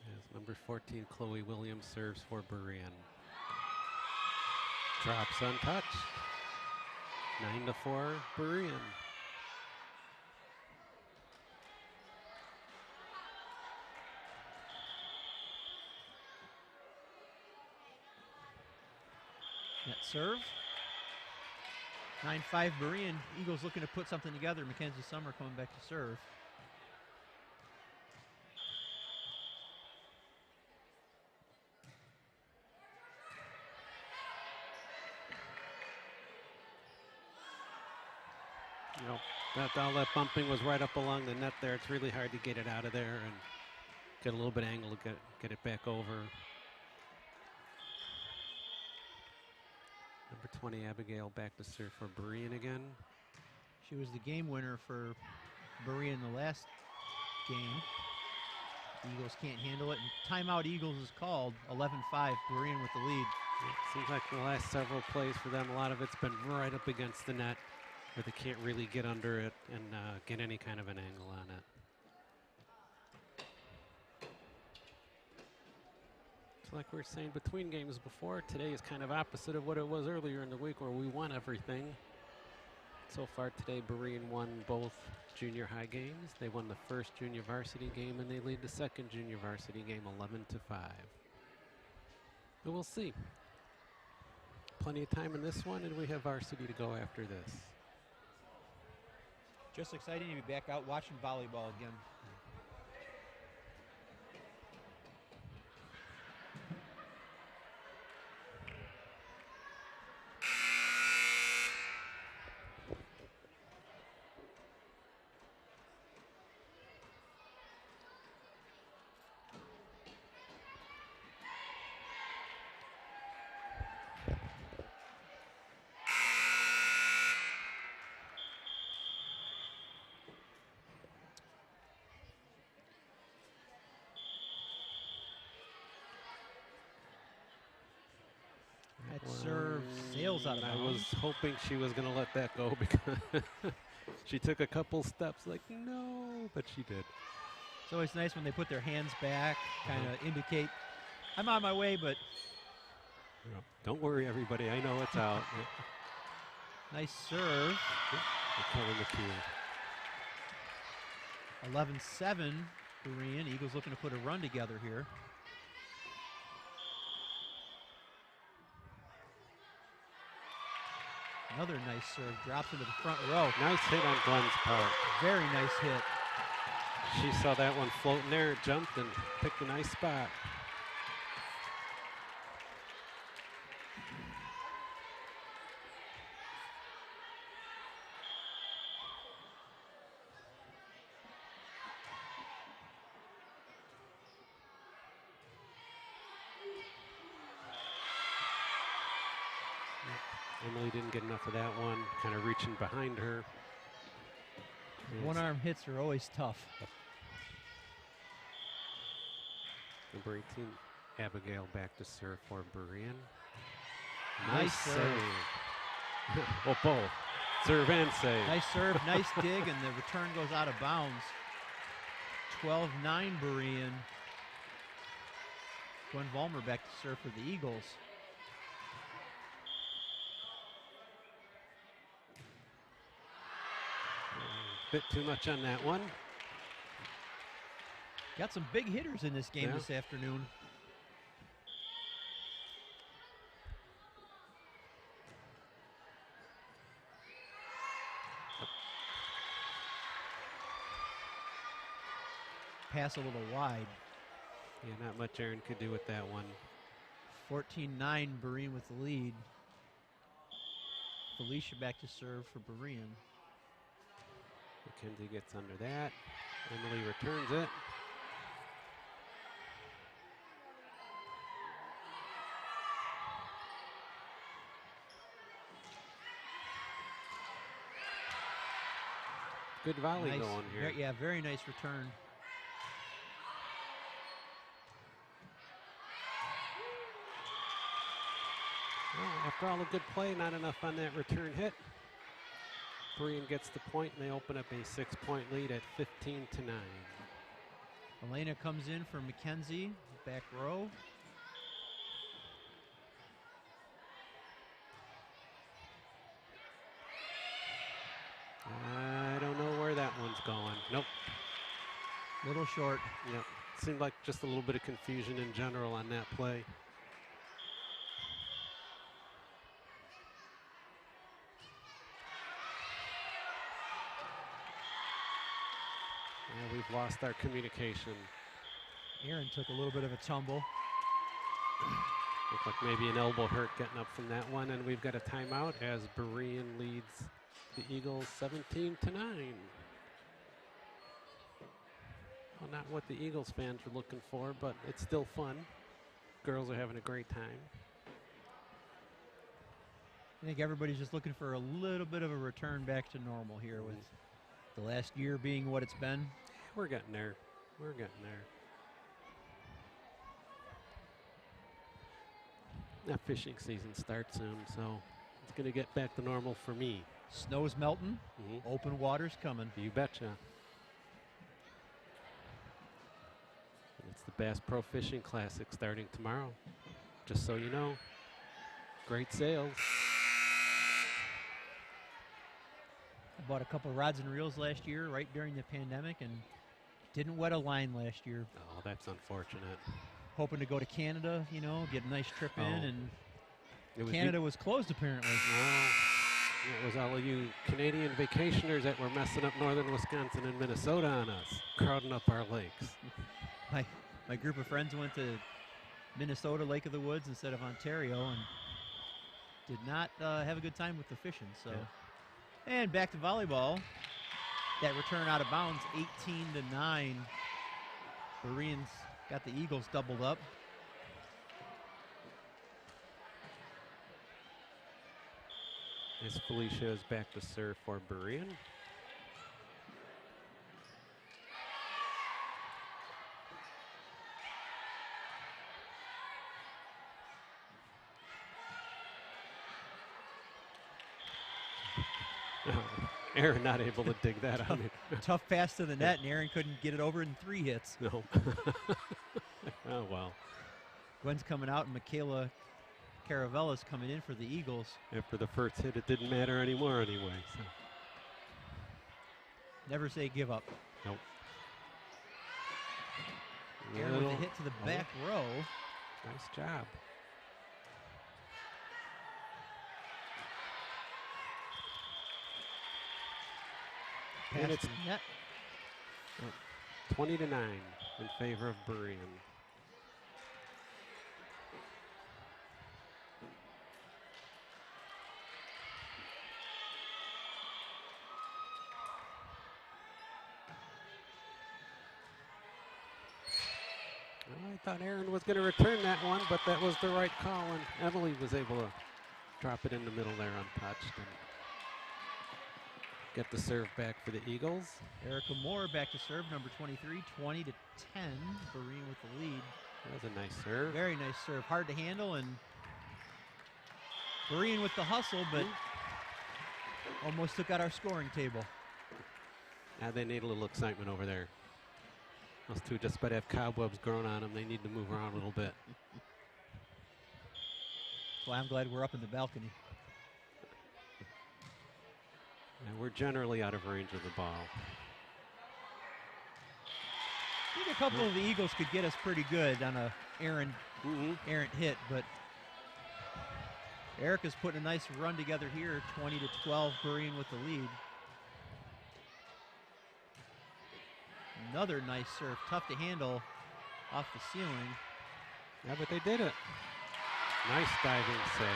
As number 14, Chloe Williams serves for Berean. Drops untouched. 9-4 Berean. Net serve. 9-5 Berean. Eagles looking to put something together. Mackenzie Summer coming back to serve. You know, all that bumping was right up along the net there. It's really hard to get it out of there and get a little bit of angle to get it back over. Number 20, Abigail, back to serve for Berean again. She was the game winner for Berean the last game. The Eagles can't handle it, and timeout Eagles is called. 11-5, Berean with the lead. It seems like the last several plays for them, a lot of it's been right up against the net, where they can't really get under it and get any kind of an angle on it. It's like we were saying between games before, today is kind of opposite of what it was earlier in the week where we won everything. So far today, Berean won both junior high games. They won the first junior varsity game, and they lead the second junior varsity game 11-5. But we'll see. Plenty of time in this one, and we have varsity to go after this. Just exciting to be back out watching volleyball again. That serve sails out of I bounds. was hoping she was going to let that go because she took a couple steps like, no, but she did. It's always nice when they put their hands back, kind of indicate, I'm on my way, but... Don't worry, everybody. I know it's out. Nice serve. They're killing the queue. 11-7, Berean. Eagles looking to put a run together here. Another nice serve, drops into the front row. Nice hit on Glenn's part. Very nice hit. She saw that one floating there, jumped and picked a nice spot. Emily didn't get enough of that one, kind of reaching behind her. One-arm hits are always tough. Number 18, Abigail back to serve for Berean. Nice serve. Well, both. Serve and save. Nice serve, nice dig, and the return goes out of bounds. 12-9 Berean. Gwen Vollmer back to serve for the Eagles. Bit too much on that one. Got some big hitters in this game this afternoon. Pass a little wide. Yeah, not much Aaron could do with that one. 14-9, Berean with the lead. Felicia back to serve for Berean. Mackenzie gets under that. Emily returns it. Good volley Nice, going here. yeah, very nice return. Well, after all, a good play, not enough on that return hit. Berean gets the point, and they open up a 6-point lead at 15-9. Elena comes in for Mackenzie, back row. I don't know where that one's going. Nope. Little short. Yep. Seemed like just a little bit of confusion in general on that play. Yeah, we've lost our communication. Aaron took a little bit of a tumble. Looked like maybe an elbow hurt getting up from that one, and we've got a timeout as Berean leads the Eagles 17-9. Well, not what the Eagles fans are looking for, but it's still fun. Girls are having a great time. I think everybody's just looking for a little bit of a return back to normal here with the last year being what it's been. We're getting there. We're getting there. That fishing season starts soon, so it's going to get back to normal for me. Snow's melting, open water's coming. You betcha. And it's the Bass Pro Fishing Classic starting tomorrow. Just so you know, great sales. I bought a couple rods and reels last year, right during the pandemic, and didn't wet a line last year. Oh, that's unfortunate. Hoping to go to Canada, you know, get a nice trip in, and Canada was closed apparently. It was all of you Canadian vacationers that were messing up northern Wisconsin and Minnesota on us, crowding up our lakes. My group of friends went to Minnesota, Lake of the Woods instead of Ontario, and did not have a good time with the fishing. So, and back to volleyball. That return out of bounds, 18-9. Berean's got the Eagles doubled up. As Felicia is back to serve for Berean. Aaron not able to dig that. I mean, Tough pass to the net, and Aaron couldn't get it over in 3 hits. no. Oh, well. Gwen's coming out, and Michaela Caravella's coming in for the Eagles. After the first hit, it didn't matter anymore anyway. So. Never say give up. Nope. Aaron with a hit to the back row. Nice job. And it's net. 20-9 in favor of Berean. Well, I thought Aaron was going to return that one, but that was the right call, and Emily was able to drop it in the middle there untouched and get the serve back for the Eagles. Erica Moore back to serve, number 23, 20-10. Berean with the lead. That was a nice serve. Very nice serve. Hard to handle, and Berean with the hustle, but almost took out our scoring table. Now they need a little excitement over there. Those two just about have cobwebs growing on them. They need to move around a little bit. Well, I'm glad we're up in the balcony. And we're generally out of range of the ball. I think a couple of the Eagles could get us pretty good on a errant hit, but Erica's putting a nice run together here, 20-12, Berean with the lead. Another nice serve, tough to handle off the ceiling. Yeah, but they did it. Nice diving save.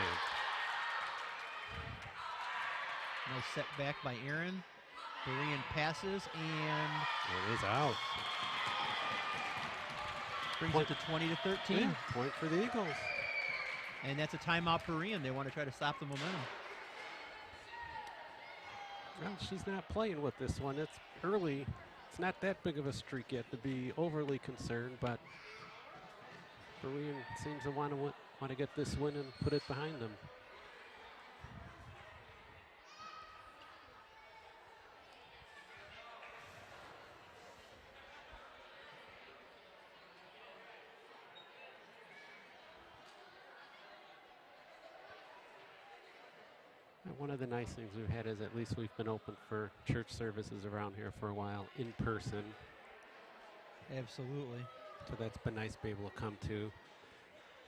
Nice set back by Aaron. Berean passes, and it is out. Brings it to 20-13. Yeah, point for the Eagles. And that's a timeout for Berean. They want to try to stop the momentum. Well, she's not playing with this one. It's early. It's not that big of a streak yet to be overly concerned, but Berean seems to want to get this win and put it behind them. One of the nice things we've had is at least we've been open for church services around here for a while in person. Absolutely. So that's been nice to be able to come to.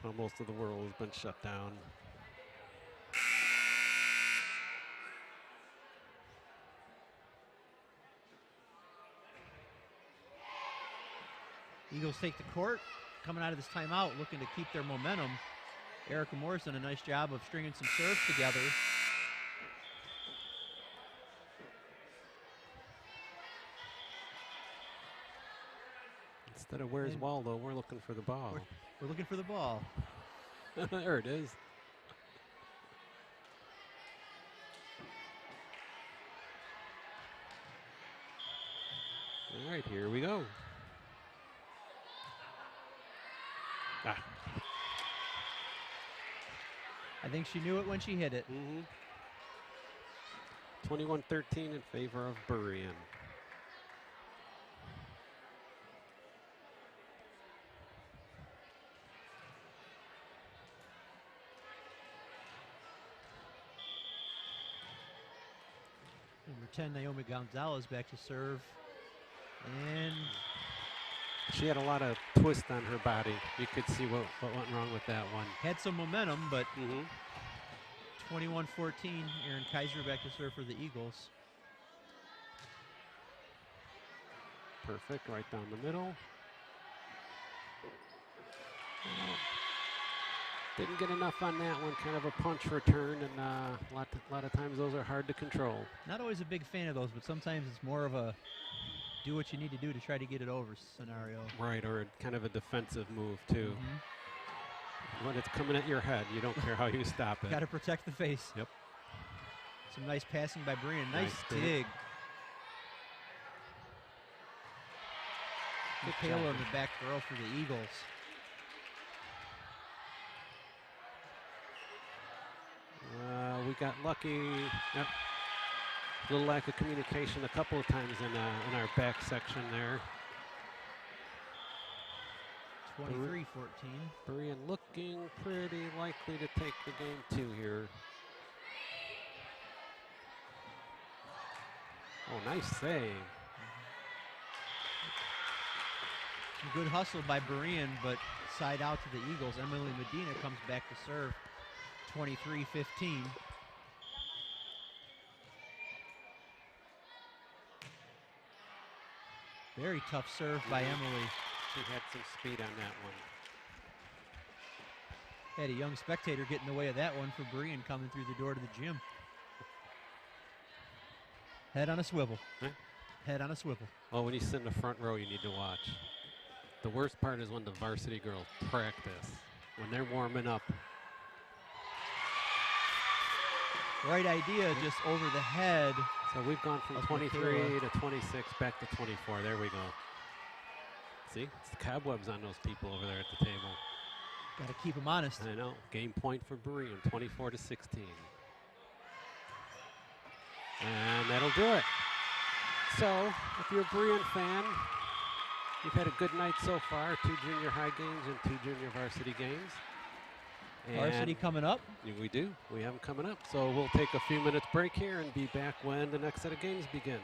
Well, most of the world has been shut down. Eagles take the court, coming out of this timeout, looking to keep their momentum. Erica Moore's done a nice job of stringing some serves together. Instead of where's Waldo, we're looking for the ball. We're looking for the ball. There it is. All right, here we go. I think she knew it when she hit it. 21-13 in favor of Berean. Number 10, Naomi Gonzalez back to serve. And she had a lot of twist on her body. You could see what went wrong with that one. Had some momentum, but 21-14, Erin Kaiser back to serve for the Eagles. Perfect, right down the middle. Didn't get enough on that one, kind of a punch return, and a lot of times those are hard to control. Not always a big fan of those, but sometimes it's more of a do what you need to do to try to get it over scenario. Right, or kind of a defensive move too. When it's coming at your head, you don't care how you stop it. Got to protect the face. Yep. Some nice passing by Berean. Nice dig. Michaela in the back row for the Eagles. We got lucky. Yep. A little lack of communication a couple of times in our back section there. 23-14. Berean looking pretty likely to take the game 2 here. Oh, nice save. Some good hustle by Berean, but side out to the Eagles. Emily Medina comes back to serve. 23-15. Very tough serve by Emily. She had some speed on that one. Had a young spectator get in the way of that one for Berean coming through the door to the gym. Head on a swivel. Huh? Head on a swivel. Well, when you sit in the front row, you need to watch. The worst part is when the varsity girls practice, when they're warming up. Right idea, just over the head. So we've gone from 23 to 26 back to 24. There we go. See, it's the cobwebs on those people over there at the table. Got to keep them honest. I know. Game point for Berean, 24 to 16. And that'll do it. So, if you're a Berean fan, you've had a good night so far. 2 junior high games and 2 junior varsity games. And Varsity coming up. We do. We have them coming up. So we'll take a few minutes break here and be back when the next set of games begin.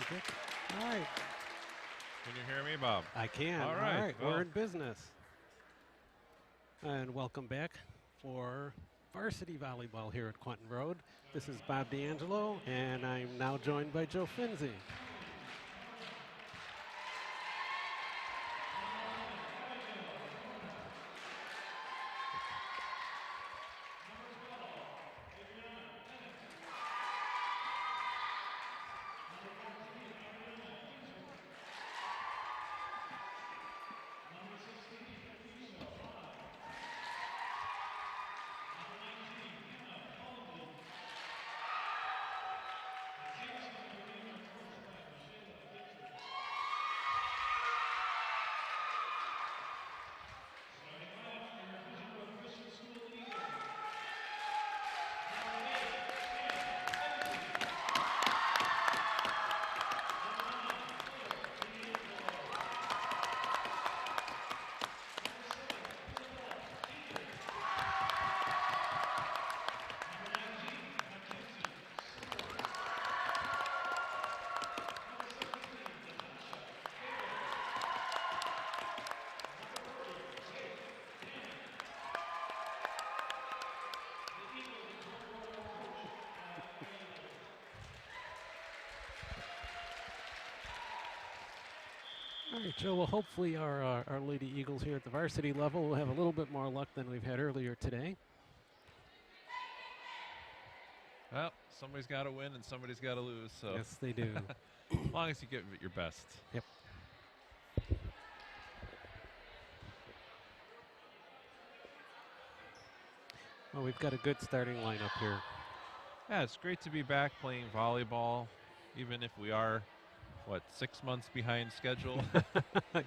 Okay. All right. Can you hear me, Bob? I can. All right, We're well. in business. And welcome back for varsity volleyball here at Quentin Road. This is Bob D'Angelo, and I'm now joined by Joe Finzi. All right, Joe. Well, hopefully our Lady Eagles here at the varsity level will have a little bit more luck than we've had earlier today. Well, somebody's got to win and somebody's got to lose. So Yes, they do. as long as you give it your best. Yep. Well, we've got a good starting lineup here. Yeah, it's great to be back playing volleyball, even if we are, 6 months behind schedule.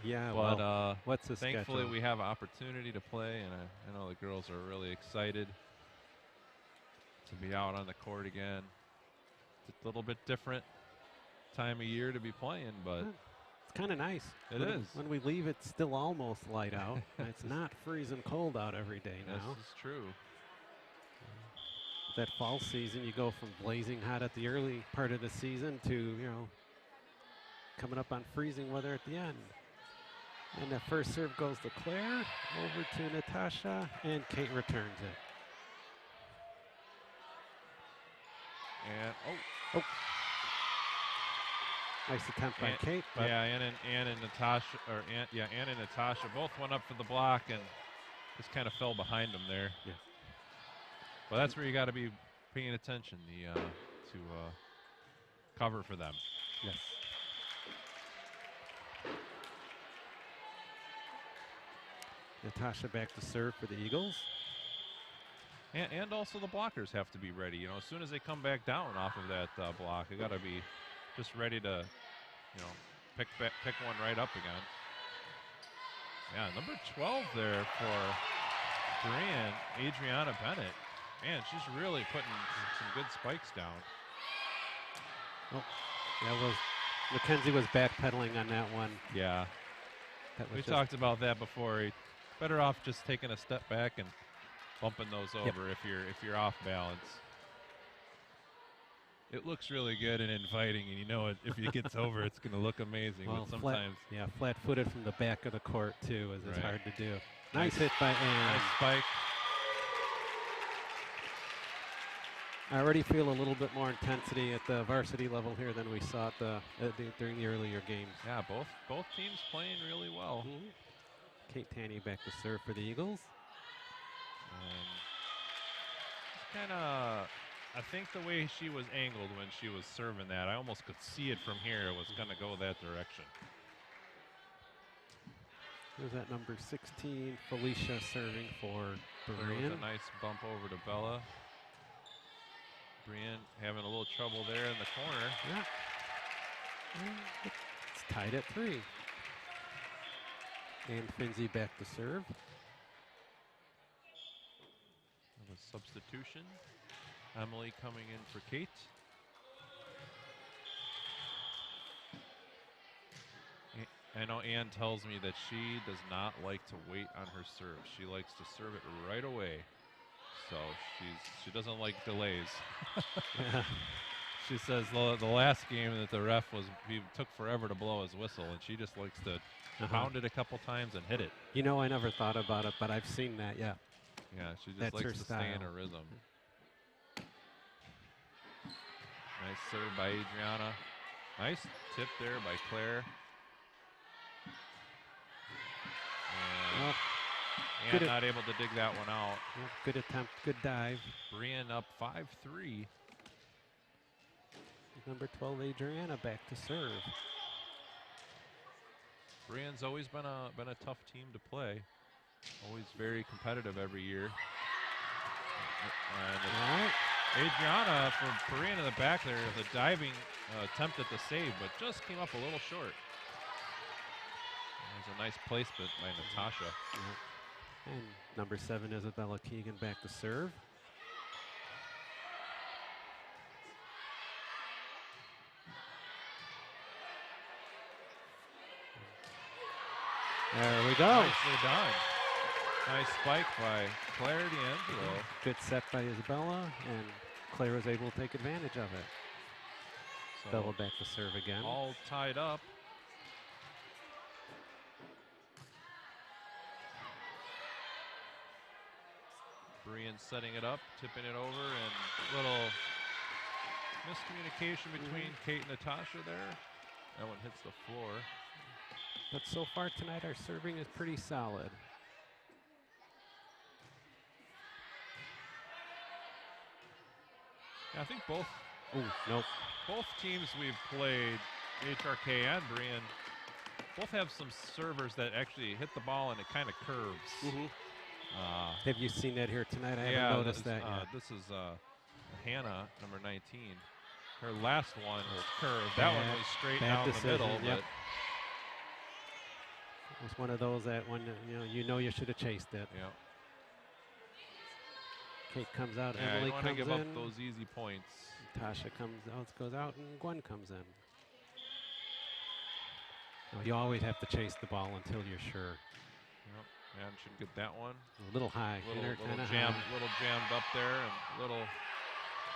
Yeah, But well, what's the thankfully schedule? we have an opportunity to play, and I know the girls are really excited to be out on the court again. It's a little bit different time of year to be playing, but It's kind of nice. It is. When we leave, it's still almost light out. And it's not freezing cold out every day now. this is true. That fall season, you go from blazing hot at the early part of the season to, coming up on freezing weather at the end. And the first serve goes to Claire, over to Natasha, and Kate returns it. And Nice attempt by Kate. But yeah, Ann and Natasha, Ann and Natasha both went up for the block and just kind of fell behind them there. Yeah. Well, that's where you got to be paying attention to cover for them. Yes. Natasha back to serve for the Eagles. And also the blockers have to be ready. As soon as they come back down off of that block, they got to be just ready to, pick one right up again. Yeah, number 12 there for Berean, Adriana Bennett. Man, she's really putting some good spikes down. Oh, that was Mackenzie was backpedaling on that one. Yeah, That was we just- talked about that before. Better off just taking a step back and bumping those over if you're off balance. It looks really good and inviting, and if it gets over, it's going to look amazing. Well, but sometimes, flat-footed from the back of the court too, as it's Right. hard to do. Nice hit by Ann. nice spike. I already feel a little bit more intensity at the varsity level here than we saw at during the earlier games. Yeah, both teams playing really well. Kate Tanny back to serve for the Eagles. It's kind of, I think the way she was angled when she was serving that, I almost could see it from here. It was going to go that direction. There's that number 16, Felicia, serving for There Berean. was a nice bump over to Bella. Berean having a little trouble there in the corner. Yeah. And it's tied at 3. And Finzi back to serve. A substitution. Emily coming in for Kate. I know Ann tells me that she does not like to wait on her serve. She likes to serve it right away. So she doesn't like delays. Yeah. She says the last game that the ref he took forever to blow his whistle, and she just likes to pound it a couple times and hit it. You know, I never thought about it, but I've seen that, yeah. Yeah, she just That's her likes to stay in style. a rhythm. Nice serve by Adriana. Nice tip there by Claire. And not able to dig that one out. Good attempt, good dive. Berean up 5-3. Number 12, Adriana, back to serve. Berean's always been a tough team to play. Always very competitive every year. And Adriana for Berean in the back there, the diving attempt at the save, but just came up a little short. There's a nice placement by Natasha. And number 7, Isabella Keegan, back to serve. There we go. Nicely done. Nice spike by Claire D'Angelo. Good set by Isabella, and Claire was able to take advantage of it. So Bella back to serve again. All tied up. Berean setting it up, tipping it over, and little miscommunication between Kate and Natasha there. That one hits the floor. But so far tonight, our serving is pretty solid. I think both teams we've played, HRK and Berean, both have some servers that actually hit the ball and it kind of curves. Have you seen that here tonight? I haven't noticed that yet. This is Hannah, number 19. Her last one was curved. That one was straight down the middle. Yep. But it was one of those that when you know you should have chased it. Yeah. Kate comes out. Yeah, Emily you want to comes give in. up those easy points. Tasha comes out, goes out, and Gwen comes in. You always have to chase the ball until you're sure. Yep. And should get that one. A little high. Little jammed up there, and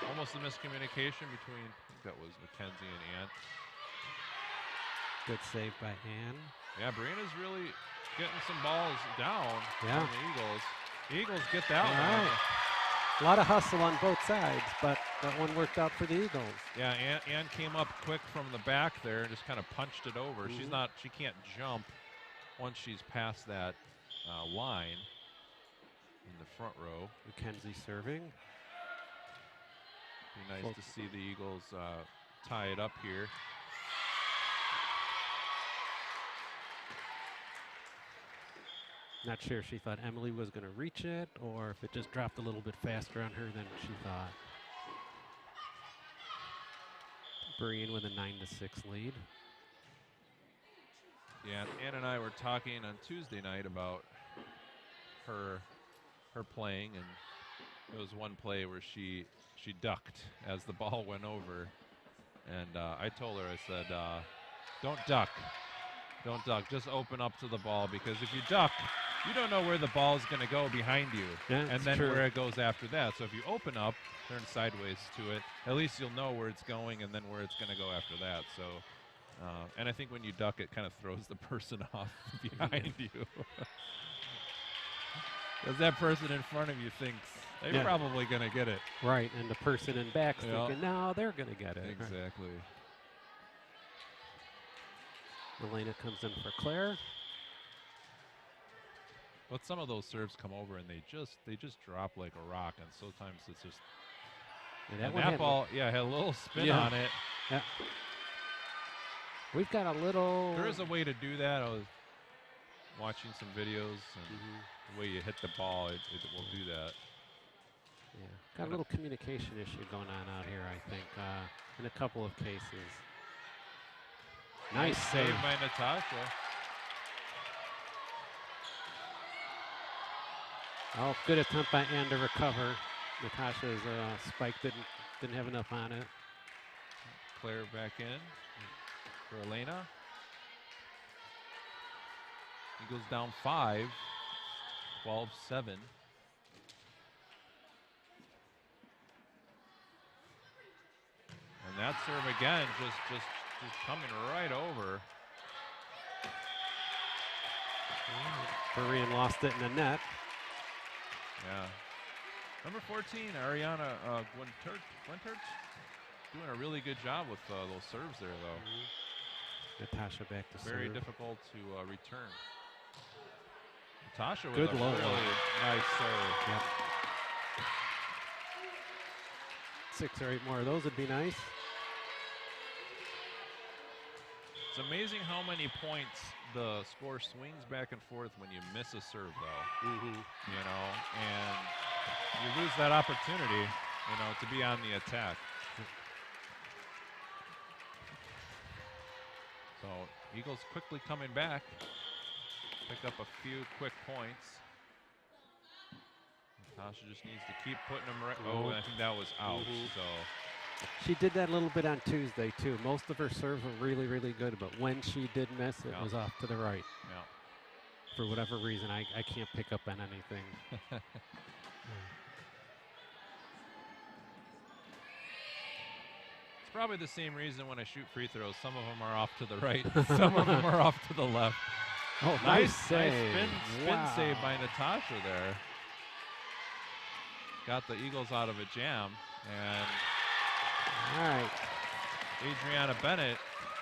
almost a miscommunication between, I think that was Mackenzie and Ann. Good save by Ann. Yeah, Berean is really getting some balls down Yeah. from the Eagles. The Eagles get that All one. right. A lot of hustle on both sides, but that one worked out for the Eagles. Yeah, Ann came up quick from the back there and just kind of punched it over. She can't jump once she's past that line in the front row. Mackenzie serving. Be nice to see the Eagles tie it up here. Not sure if she thought Emily was going to reach it or if it just dropped a little bit faster on her than she thought. Berean with a 9-6 lead. Yeah, Ann and I were talking on Tuesday night about her playing, and there was one play where she ducked as the ball went over, and I told her, I said, don't duck, just open up to the ball, because if you duck, you don't know where the ball is going to go behind you, and then where it goes after that. So if you open up, turn sideways to it, at least you'll know where it's going and then where it's going to go after that. So, and I think when you duck, it kind of throws the person off behind you. Because that person in front of you thinks they're probably going to get it. Right, and the person in back's thinking, no, they're going to get it. Exactly. Elena comes in for Claire. But some of those serves come over and they just drop like a rock, and sometimes it's just. And that ball, had a little spin on it. Yeah. We've got a little. There is a way to do that. I was watching some videos, and the way you hit the ball, it will do that. Yeah, got a little communication issue going on out here, I think, in a couple of cases. Nice save by Natasha. Oh, good attempt by Ann to recover. Natasha's spike didn't have enough on it. Claire back in for Elena. Eagles down 5, 12-7. And that serve again, just coming right over. Berean lost it in the net. Yeah. Number 14, Ariana Gwenterch, doing a really good job with those serves there, though. Natasha back to Very serve. difficult to return. Natasha with Good a low really line. nice serve. Yep. 6 or 8 more of those would be nice. It's amazing how many points the score swings back and forth when you miss a serve, though. Mm-hmm. You know, and you lose that opportunity, you know, to be on the attack. So Eagles quickly coming back, pick up a few quick points. Natasha just needs to keep putting them right. Oh, I think that was out. So she did that a little bit on Tuesday too. Most of her serves were really, really good, but when she did miss, it was off to the right. Yeah. For whatever reason, I can't pick up on anything. It's probably the same reason when I shoot free throws. Some of them are off to the right, some of them are off to the left. Oh, nice save. Spin save by Natasha there. Got the Eagles out of a jam, and all right, Adriana Bennett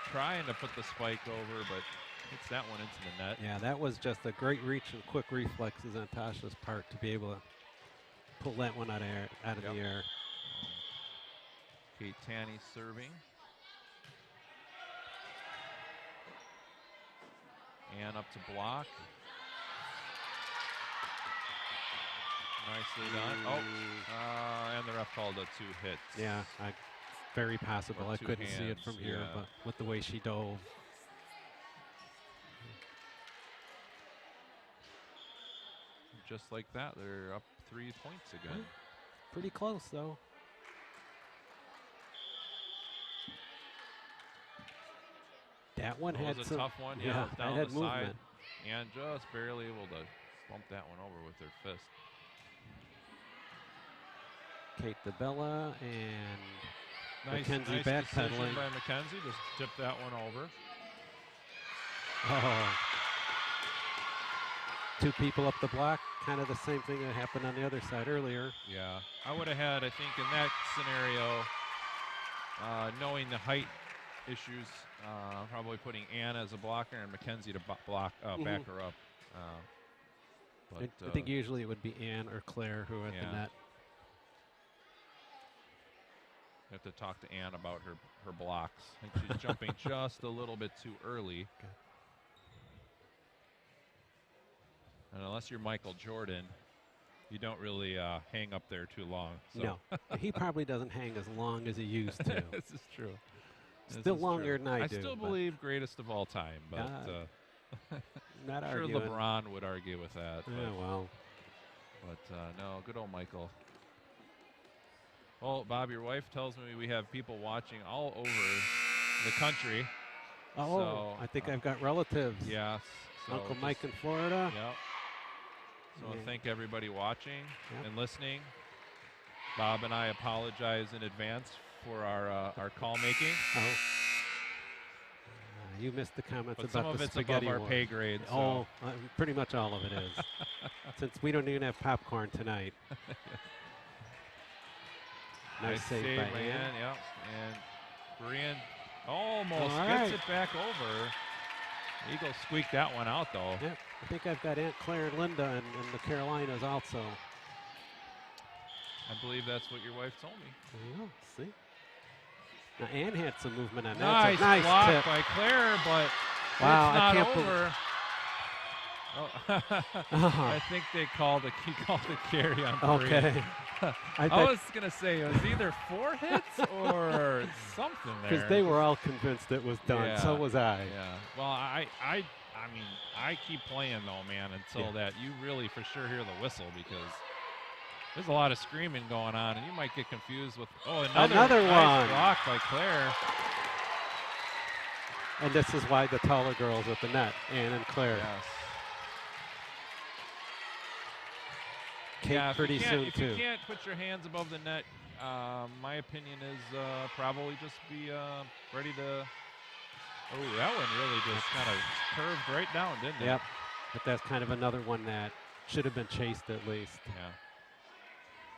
trying to put the spike over, but hits that one into the net. Yeah, that was just a great reach and quick reflexes on Tasha's part to be able to pull that one out of the air. Kate Tanny serving. And up to block. Nicely done. Oh, and the ref called it 2 hits. Yeah, very possible. I couldn't see it from here, but with the way she dove. Just like that, they're up 3 points again. Pretty close, though. That one had was a some, tough one. Yeah, it was down had the movement. side, and just barely able to bump that one over with their fist. Kate DeBella and Mackenzie nice backpedaling. decision by Mackenzie. Just tipped that one over. Oh. 2 people up the block. Kind of the same thing that happened on the other side earlier. Yeah, I would have had, I think, in that scenario, knowing the height issues, probably putting Ann as a blocker and Mackenzie to back her up. But I think usually it would be Ann or Claire who are at the net. You have to talk to Ann about her blocks. I think she's jumping just a little bit too early. Okay. And unless you're Michael Jordan, you don't really hang up there too long. So. No, he probably doesn't hang as long as he used to. This is true. Still longer than I do. I still believe greatest of all time, but not I'm sure arguing. LeBron would argue with that. Yeah, well. But no, good old Michael. Well, Bob, your wife tells me we have people watching all over the country. Oh, so, I think I've got relatives. Yes. So Uncle Mike in Florida. Yep. So I want to thank everybody watching Yep. and listening. Bob and I apologize in advance for our call making. Oh. You missed the comments But about some of the it's spaghetti above our war. pay grade. So. Oh, pretty much all of it is. Since we don't even have popcorn tonight. Nice save by Ann. Yep. And Berean almost gets it back over. Eagles squeaked that one out, though. Yep. I think I've got Aunt Claire and Linda and the Carolinas also. I believe that's what your wife told me. Well, see. Now Ann had some movement on that. Nice, Nice block tip. by Claire, but wow, it's not I can't over. I think he called a carry on Berean. Okay. I was going to say it was either 4 hits or something there. Because they were all convinced it was done. Yeah, so was I. Yeah. Well, I mean, I keep playing though, man, until that you really for sure hear the whistle because there's a lot of screaming going on, and you might get confused with another nice one block by Claire. And this is why the taller girls at the net, Ann and Claire. Yes. Kate pretty soon if too. you can't put your hands above the net, My opinion is probably just be ready to. Oh, that one really just kind of curved right down, didn't it? Yep. But that's kind of another one that should have been chased at least. Yeah.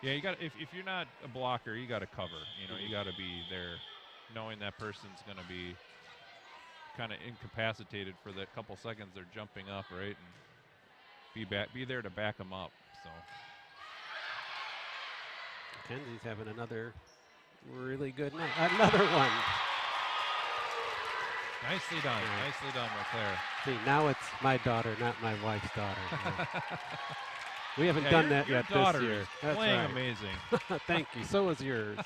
Yeah, you got if you're not a blocker, you got to cover. You know, you got to be there, knowing that person's going to be kind of incapacitated for that couple seconds they're jumping up, right, and be there to back them up. So Mackenzie's having another really good night. Another one. nicely done, nicely done, Claire. See, now it's my daughter, not my wife's daughter. Yeah. We haven't Yeah, done that your yet daughter this year. is That's playing right. amazing. Thank you. So is yours.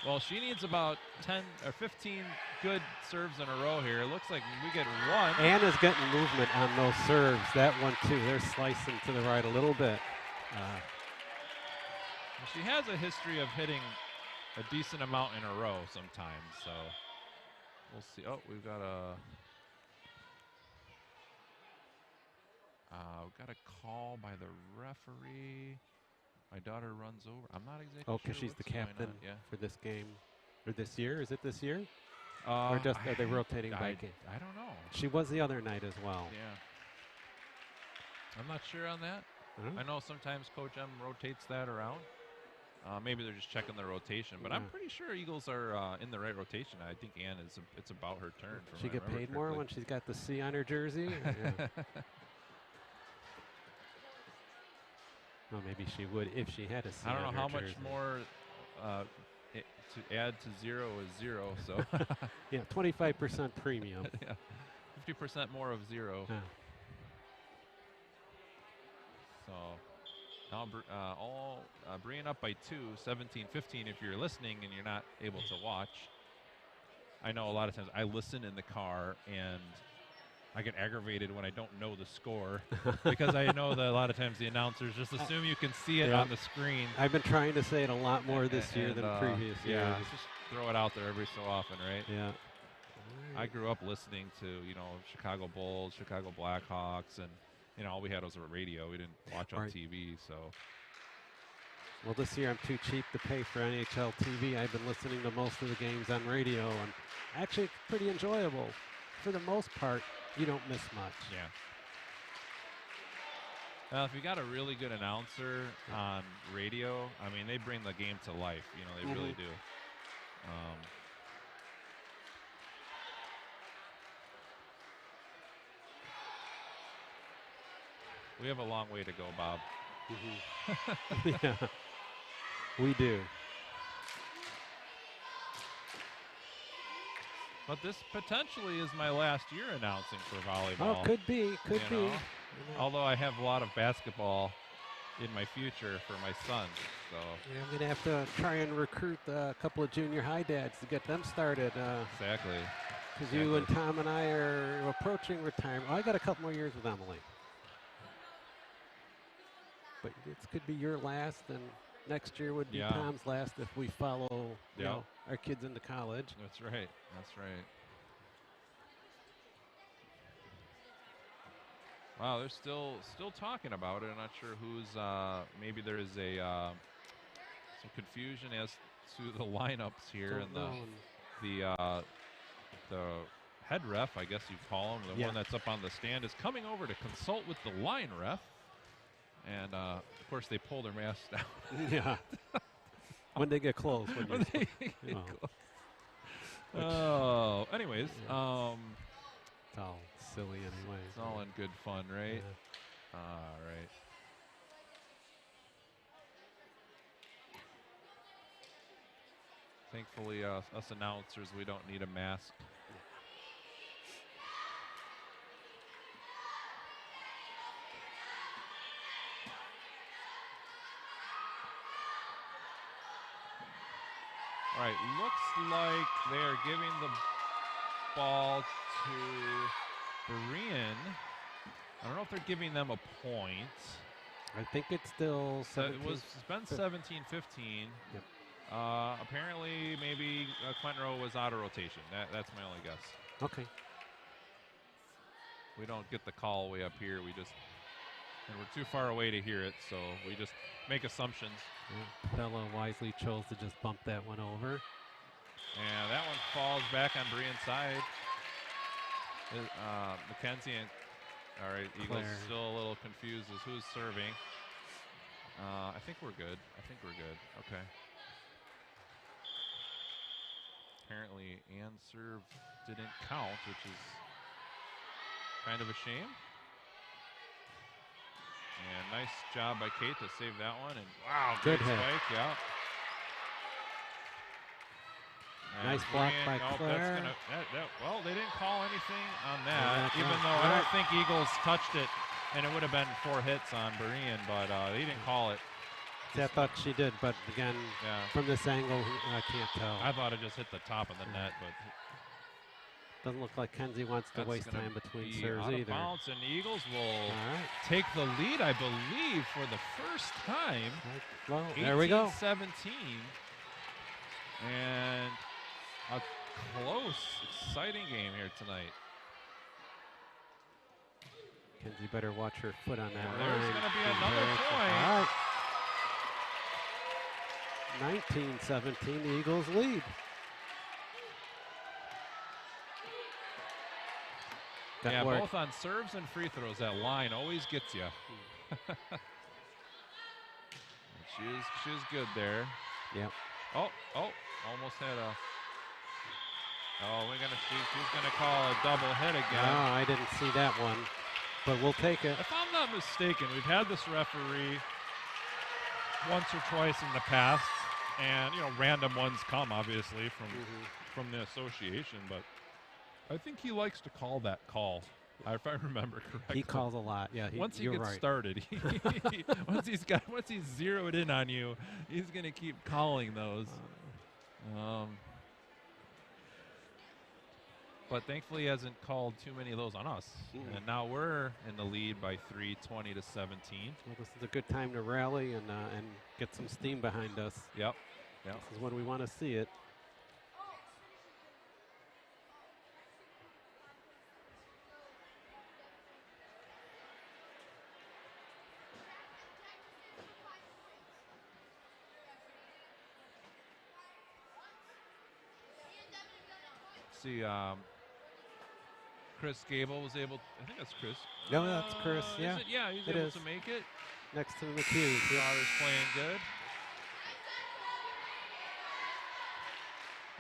Well, she needs about 10 or 15 good serves in a row here. It looks like we get one. Anna's getting movement on those serves. That one, too. They're slicing to the right a little bit. She has a history of hitting a decent amount in a row sometimes, so we'll see. Oh, we've got a call by the referee. My daughter runs over. I'm not exactly sure. Oh, because she's the what's going captain on. Yeah. for this game. Or this year? Is it this year? Or just are they rotating back in? I don't know. She was the other night as well. Yeah. I'm not sure on that. I know sometimes Coach M rotates that around. Maybe they're just checking the rotation, but I'm pretty sure Eagles are in the right rotation. I think Ann is. It's about her turn. She get paid more when she's got the C on her jersey. Yeah. Well, maybe she would if she had a C. I don't know how much jersey. more to add to zero is zero. So yeah, 25% premium. Yeah, 50% more of zero. Yeah. So now Berean up by 2, 17-15. If you're listening and you're not able to watch, I know a lot of times I listen in the car and I get aggravated when I don't know the score because I know that a lot of times the announcers just assume you can see it on the screen. I've been trying to say it a lot more this year than previous years. Yeah, just throw it out there every so often, right? Yeah. I grew up listening to, Chicago Bulls, Chicago Blackhawks, and all we had was a radio. We didn't watch on TV, so. Well, this year I'm too cheap to pay for NHL TV. I've been listening to most of the games on radio, and actually it's pretty enjoyable. For the most part, you don't miss much. Yeah. Well, if you got a really good announcer on radio, I mean, they bring the game to life. They really do. We have a long way to go, Bob. Yeah, we do. But this potentially is my last year announcing for volleyball. Oh, could be. Although I have a lot of basketball in my future for my son. So yeah, I'm going to have to try and recruit a couple of junior high dads to get them started. Exactly. Because you and Tom and I are approaching retirement. I got a couple more years with Emily. But it could be your last, and next year would be Tom's last if we follow our kids into college. That's right. That's right. Wow, they're still talking about it. I'm not sure who's. Maybe there is some confusion as to the lineups here, and the head ref, I guess you call him, the one that's up on the stand, is coming over to consult with the line ref. And, of course, they pull their masks down. Yeah. When they get close. Oh, anyways. It's all silly anyway. It's all in good fun, right? Yeah. All right. Thankfully, us announcers, we don't need a mask. All right, looks like they are giving the ball to Berean. I don't know if they're giving them a point. I think it's still 17. It's been 17-15. Yep. Apparently, maybe Quentin Rowe was out of rotation. That's my only guess. Okay. We don't get the call way up here. We just And we're too far away to hear it, so we just make assumptions. Yeah, Bella wisely chose to just bump that one over. And that one falls back on Berean's side. Mackenzie and all right, Eagles Claire. still a little confused as who's serving. I think we're good. Okay. Apparently, Ann's serve didn't count, which is kind of a shame. And nice job by Kate to save that one. And wow, Good great hit. spike. Yeah. And Nice block by Claire. Well, they didn't call anything on that, Yeah, even no, though I right. don't think Eagles touched it, and it would have been 4 hits on Berean, but they didn't call it. See, I thought she did, but again, Yeah. from this angle, I can't tell. I thought it just hit the top of the net, but Doesn't look like Kenzie wants to that's waste gonna time between be serves out of either. bounds, and the Eagles will All right. take the lead, I believe, for the first time. Well, there we go. 18-17, and a close, exciting game here tonight. Kenzie better watch her foot on that And line. there's gonna be She's another very- point. All right. 19-17, the Eagles lead. Got Yeah, work. both on serves and free throws. That line always gets you. She is good there. Yep. Oh, almost had a. Oh, she's gonna call a double hit No, again. I didn't see that one, but we'll take it. If I'm not mistaken, we've had this referee once or twice in the past, and random ones come obviously from the association, but I think he likes to call that call, if I remember correctly. He calls a lot. Yeah, Once he you're gets right. started, once he's zeroed in on you, he's gonna keep calling those. But thankfully, he hasn't called too many of those on us. And now we're in the lead by 3, 20-17. Well, this is a good time to rally and get some steam behind us. Yep. This is when we want to see it. See, Chris Gable was able. I think that's Chris. No, that's Chris. Is Yeah, it? Yeah, he's it able is. to make it. Next to the McHughes. Yep. Daughter's playing good.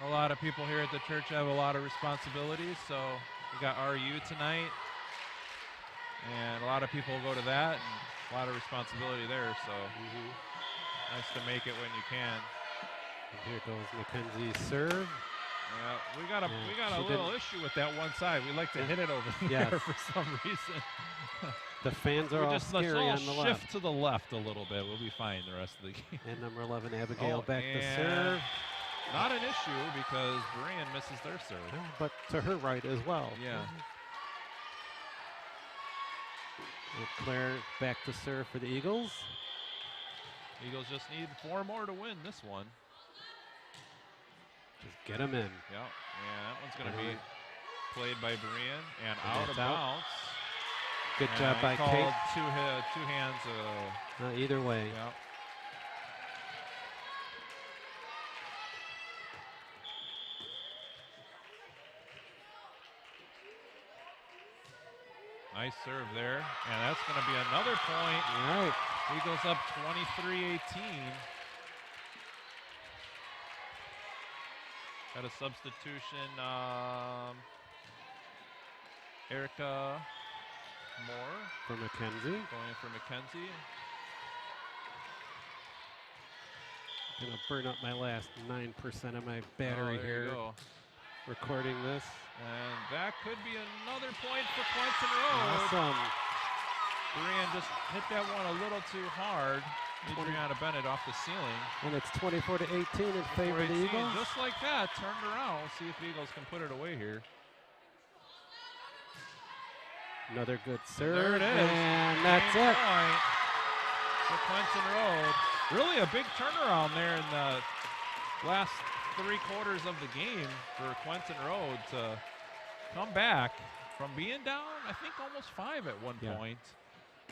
A lot of people here at the church have a lot of responsibilities, so we got RU tonight, and a lot of people go to that, and a lot of responsibility there. So nice to make it when you can. And here goes Mackenzie's serve. Yeah, we got a she little issue with that one side. We like to hit it over Yes. there for some reason. The fans are all let's scary all on the shift left. to the left a little bit. We'll be fine the rest of the game. And number 11, Abigail, Oh, back to and serve. Not an issue because Berean misses their serve. No, but to her right as well. Yeah. And Claire back to serve for the Eagles. Eagles just need 4 more to win this one. Just get them in. Yeah, and that one's going to be played by Berean and out of that's out. bounds. Good And job by called Kate. two hands. Either way. Yeah. Nice serve there, and that's going to be another point. All right. Eagles up 23-18. Got a substitution. Erica Moore For Mackenzie. going in for Mackenzie. Gonna burn up my last 9% of my battery there here. You go. Recording this. And that could be another point for Quentin Road. Awesome. Berean just hit that one a little too hard. Adriana Bennett off the ceiling. And it's 24-18 in favor of the 18, Eagles. just like that, turned around. We'll see if the Eagles can put it away here. Another good serve. There it is. And that's Game it. point for Quentin Road. Really a big turnaround there in the last 3 quarters of the game for Quentin Road to come back from being down, I think, almost 5 at one Yeah. point.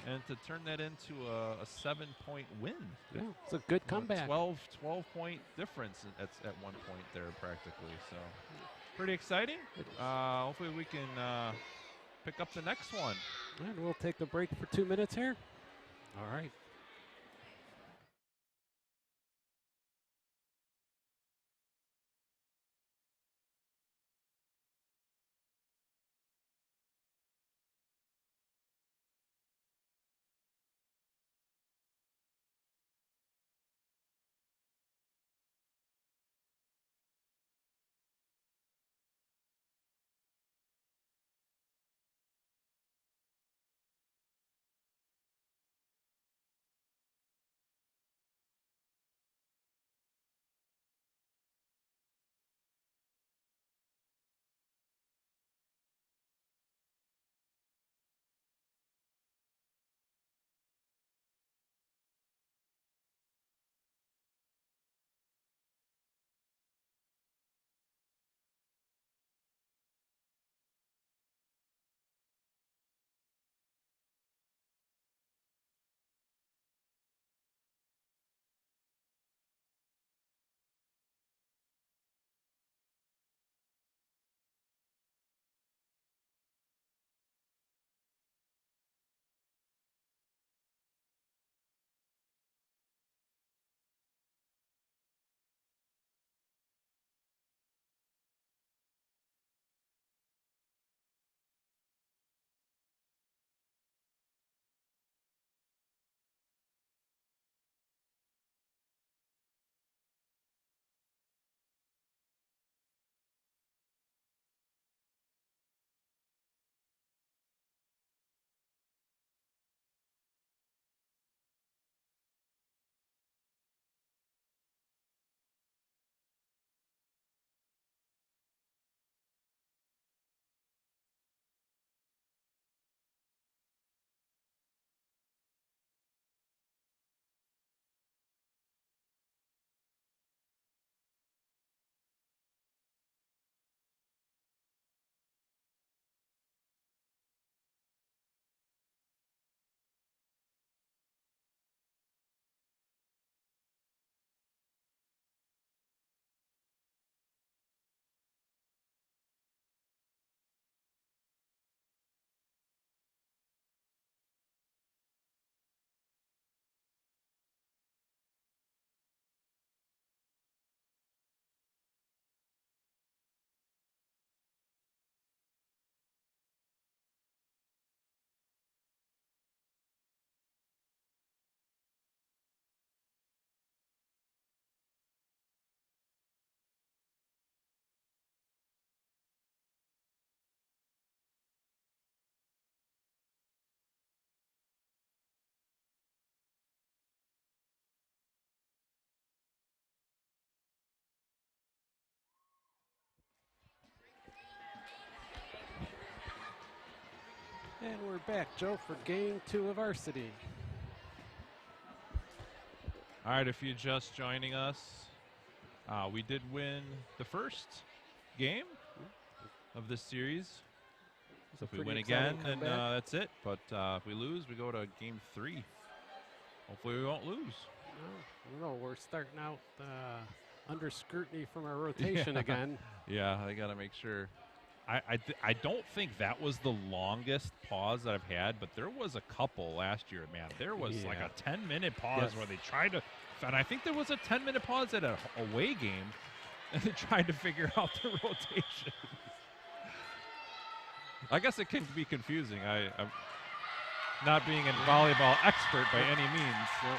and to turn that into a 7-point win. Yeah, it's a good comeback. 12-point difference at one point there practically. So pretty exciting. Hopefully we can pick up the next one. And we'll take a break for 2 minutes here. All right. And we're back, Joe, for game 2 of varsity. All right, if you're just joining us, we did win the first game of this series. So if we win again, then that's it. But if we lose, we go to game 3. Hopefully we won't lose. No, we're starting out under scrutiny from our rotation again. Yeah, I got to make sure. I don't think that was the longest pause that I've had, but there was a couple last year, man. There was like a 10-minute pause where they tried to, and I think there was a 10-minute pause at an away game, and they tried to figure out the rotation. I guess it can be confusing. I'm not being a volleyball expert by any means. Well,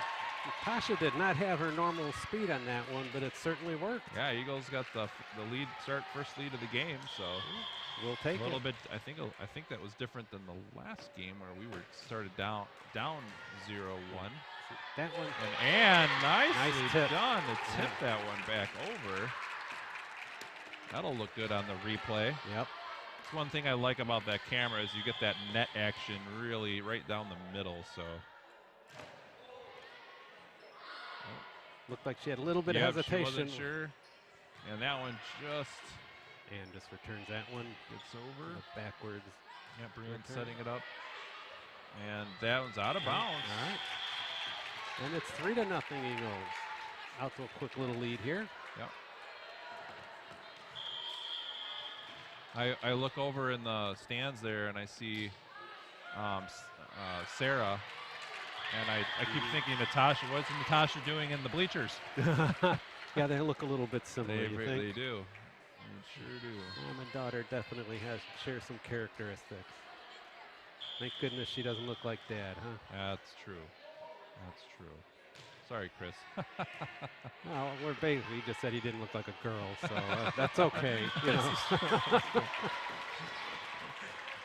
Tasha did not have her normal speed on that one, but it certainly worked. Yeah, Eagles got the lead, first lead of the game, so we'll take a little bit. I think that was different than the last game where we started down 0-1. That one and nicely tip. done to tip that one back over. That'll look good on the replay. Yep. It's one thing I like about that camera is you get that net action really right down the middle. So. Looked like she had a little bit of hesitation. She wasn't sure. And that one just returns that one. Gets over. Backwards. Yeah, Berean setting it up. And that one's out of bounds. All right. And it's 3-0 Eagles. Out to a quick little lead here. Yep. I look over in the stands there and I see Sarah, and I keep thinking Natasha. What's Natasha doing in the bleachers? Yeah, they look a little bit similar. They you really think? do. They sure do. My daughter definitely shares some characteristics. Thank goodness she doesn't look like Dad, huh? That's true. That's true. Sorry, Chris. Well, we're basically, he just said he didn't look like a girl, so that's okay, you know.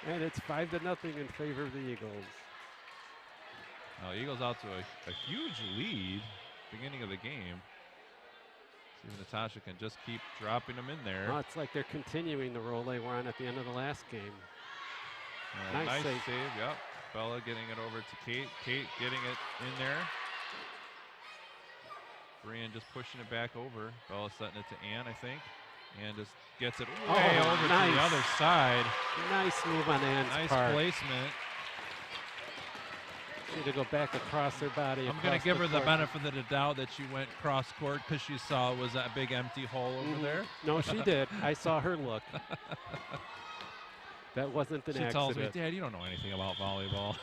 And it's 5-0 in favor of the Eagles. Now, Eagles out to a huge lead beginning of the game. See if Natasha can just keep dropping them in there. Oh, it's like they're continuing the role they were on at the end of the last game. Nice save. save, yep. Bella getting it over to Kate. Kate getting it in there. Berean just pushing it back over. Bella setting it to Ann, I think. Ann just gets it way over to the other side. Nice move on Ann's Nice part. placement. She had to go back across her body. I'm going to give her the benefit of the doubt that she went cross court because she saw it was that big empty hole over there. No, she did. I saw her look. That wasn't an She accident. tells me, Dad, you don't know anything about volleyball.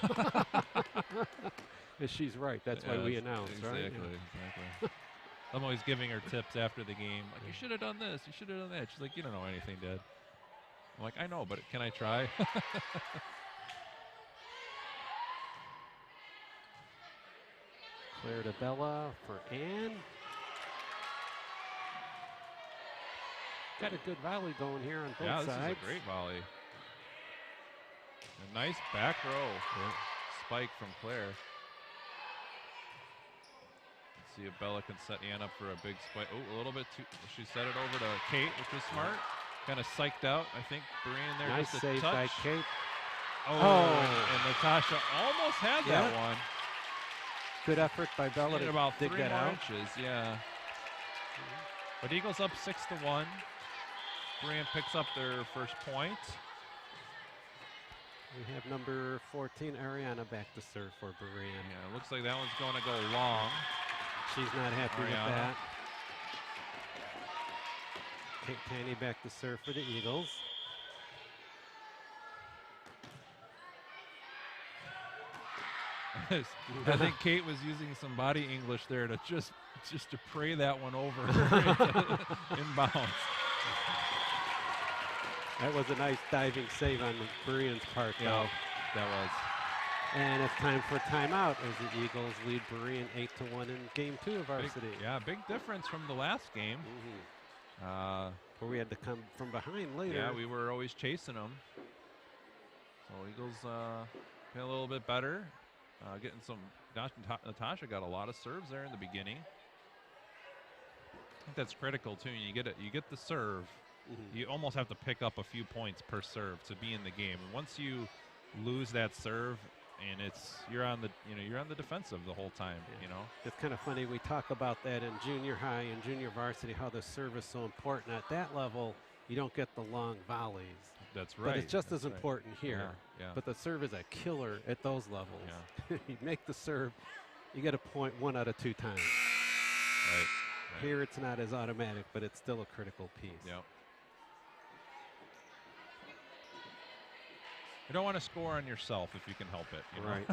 And she's right. That's why we announced, exactly, right? Exactly. I'm always giving her tips after the game. Like, you should have done this. You should have done that. She's like, you don't know anything, Dad. I'm like, I know, but can I try? Claire to Bella for Ann. Got a good volley going here on both Yeah, this sides. is a great volley. A nice back row spike from Claire. Let's see if Bella can set Ann up for a big spike. Oh, a little bit too. She set it over to Kate, which was smart. Kind of psyched out. I think Berean there Nice just a save touch. by Kate. And Natasha almost had that one. Good effort by Bella Needed to about dig 3 that more out. inches, yeah. But Eagles up 6-1. Berean picks up their first point. We have number 14, Ariana, back to serve for Berean. Yeah, it looks like that one's going to go long. She's not happy with Ariana. that. Kate Tanny back to serve for the Eagles. I think Kate was using some body English there to just to pray that one over inbounds. That was a nice diving save on Berean's part, though. That was. And it's time for a timeout as the Eagles lead Berean 8-1 in game 2 of varsity. Big difference from the last game. Where we had to come from behind later. Yeah, we were always chasing them. So Eagles getting a little bit better. Getting some. Natasha got a lot of serves there in the beginning. I think that's critical too. You get the serve. You almost have to pick up a few points per serve to be in the game. And once you lose that serve, and you're on the defensive the whole time. Yeah. You know, It's kind of funny. We talk about that in junior high and junior varsity, how the serve is so important. At that level, you don't get the long volleys. that's right. But it's just That's as right. important here. Yeah. But the serve is a killer at those levels. Yeah. You make the serve, you get a point 1 out of 2 times. Right. Here it's not as automatic, but it's still a critical piece. Yep. You don't want to score on yourself if you can help it. You know? Right.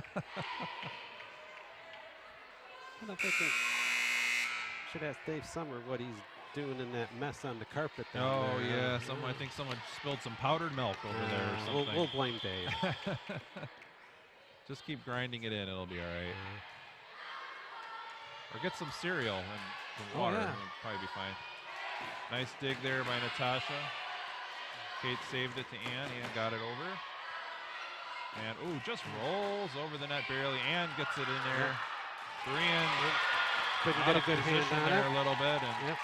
I don't think should ask Dave Summer what he's doing in that mess on the carpet down there. Yeah. I think someone spilled some powdered milk over there or something. We'll blame Dave. Just keep grinding it in. It'll be all right. Or get some cereal and some water. yeah. It'll probably be fine. Nice dig there by Natasha. Kate saved it to Ann. Ann got it over. And, just rolls over the net barely. Ann gets it in there. Berean Couldn't get a good hand position on there it. a little bit. And Yep.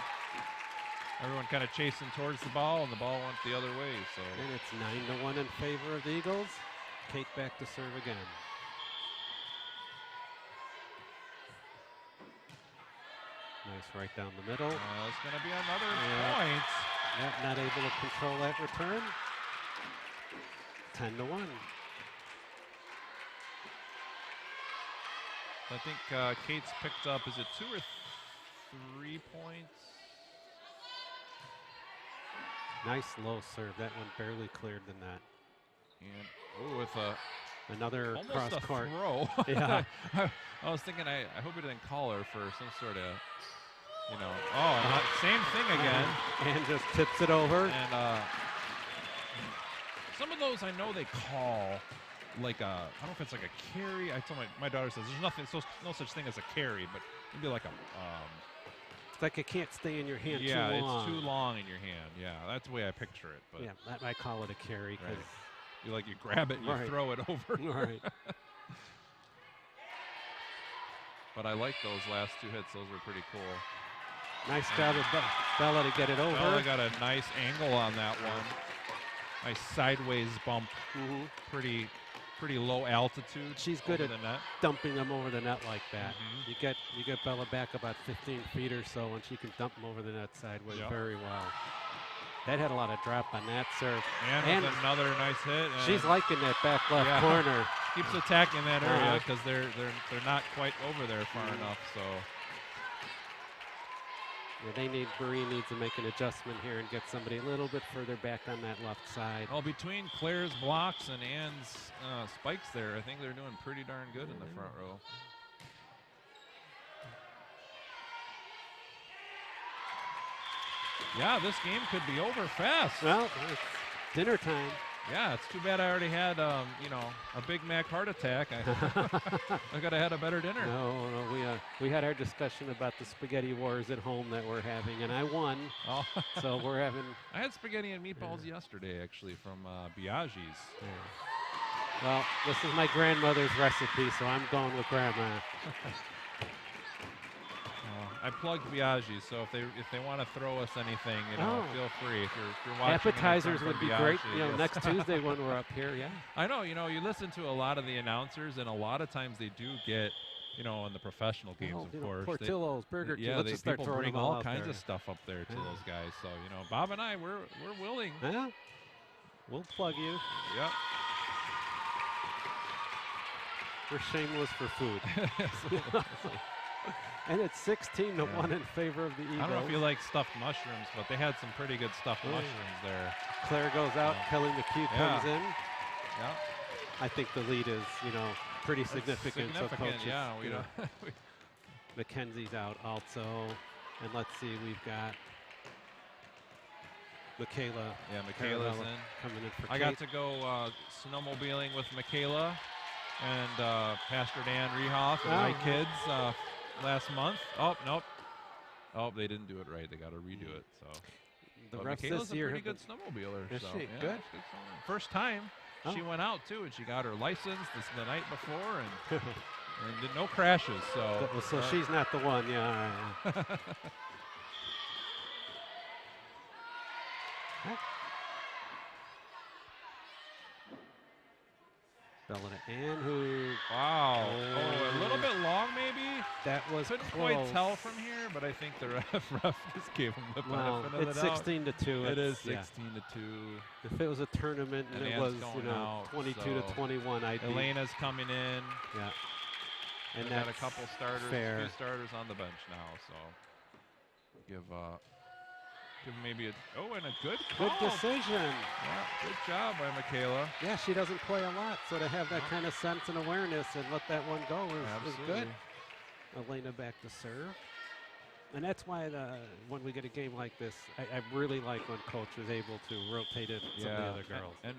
everyone kind of chasing towards the ball, and the ball went the other way. So And it's 9-1 in favor of the Eagles. Kate back to serve again. Nice right down the middle. it's going to be another Yeah. point. Yep, not able to control that return. 10-1. I think Kate's picked up, is it 2 or 3 points? Nice low serve. That one barely cleared the net. And with another almost cross a court. throw. Yeah. I was thinking, I hope he didn't call her for some sort of, you know. Oh, same thing again. And just tips it over. And some of those I know they call like I don't know if it's like a carry. I told my daughter says there's no such thing as a carry, but maybe like a. It's like it can't stay in your hand too long. Yeah, it's too long in your hand. Yeah, that's the way I picture it. But yeah, I call it a carry because you grab it and you throw it over. Right. But I like those last 2 hits. Those were pretty cool. Nice job of Bella to get it over. Bella got a nice angle on that one. Nice sideways bump. Pretty low altitude. She's good at the net. dumping them over the net like that. You get Bella back about 15 feet or so, and she can dump them over the net sideways very well. That had a lot of drop on that serve. And with another nice hit. She's liking that back left corner. Keeps attacking that area because they're not quite over there far enough. So. Yeah, Berean needs to make an adjustment here and get somebody a little bit further back on that left side. Well, between Claire's blocks and Ann's spikes there, I think they're doing pretty darn good in the front row. Yeah, this game could be over fast. Well, it's dinner time. Yeah, it's too bad I already had, a Big Mac heart attack. I got to have a better dinner. No, we had our discussion about the spaghetti wars at home that we're having, and I won. Oh. So we're having. I had spaghetti and meatballs yesterday, actually, from Biaggi's. Yeah. Well, this is my grandmother's recipe, so I'm going with Grandma. I plugged Biaggi, so if they want to throw us anything, feel free. If you're watching, appetizers would be great. Next Tuesday when we're up here. Yeah. I know. You listen to a lot of the announcers, and a lot of times they do get, in the professional games, of course. Portillo's, Burger King. Yeah, let's just start people throwing bring all out kinds there. of stuff up there to those guys. So Bob and I, we're willing. Yeah. We'll plug you. Yep. We're shameless for food. And it's 16-1 in favor of the Eagles. I don't know if you like stuffed mushrooms, but they had some pretty good stuffed mushrooms there. Claire goes out, Kelly McHugh comes in. Yeah. I think the lead is, pretty significant. So coaches, yeah. Mackenzie's out also. And let's see, we've got Michaela. Yeah, Michaela's in. Coming in for I Kate. got to go snowmobiling with Michaela and Pastor Dan Rehoff and my kids last month. Oh, nope. Oh, they didn't do it right. They got to redo it. So the but refs Michaela's this year a pretty good snowmobiler. Is so, she? yeah, Good? First time she went out, too, and she got her license the night before, and did no crashes. So she's not the one. Yeah. All right. Bella to Ann, who... Wow. Oh, a little bit long, maybe? That was Couldn't close. quite tell from here, but I think the ref just gave him the benefit of it's the doubt. 16-2. It is 16-2. If it was a tournament and it was, 22-21, I'd Elena's coming in. Yeah. And got a couple starters, fair. few starters on the bench now, so give maybe and a good call. Good decision. Yeah, good job by Michaela. Yeah, she doesn't play a lot, so to have that kind of sense and awareness and let that one go is good. Elena back to serve. And that's why when we get a game like this, I really like when coach is able to rotate it some of the other girls. And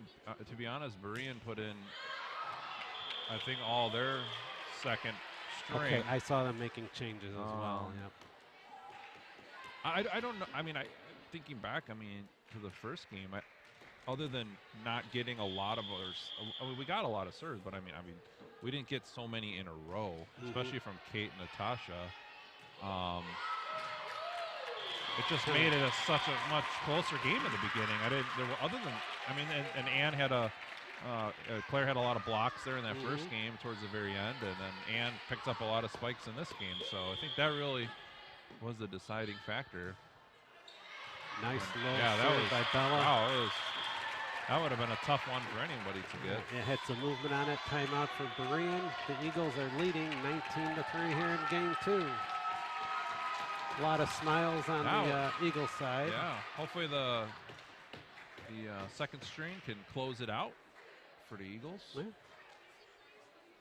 to be honest, Berean put in, I think, all their second string. Okay, I saw them making changes as well. Yep. I don't know. I mean, thinking back, to the first game, other than not getting a lot of others, we got a lot of serves, but we didn't get so many in a row, especially from Kate and Natasha. It just made it such a much closer game in the beginning. And Ann had Claire had a lot of blocks there in that first game towards the very end, and then Ann picked up a lot of spikes in this game. So I think that really was the deciding factor. Nice low serve by Bella. Wow, That would have been a tough one for anybody to get. It had some movement on it. Timeout for Berean. The Eagles are leading 19-3 here in game 2. A lot of smiles on the Eagles side. Yeah, hopefully the second string can close it out for the Eagles. Yeah.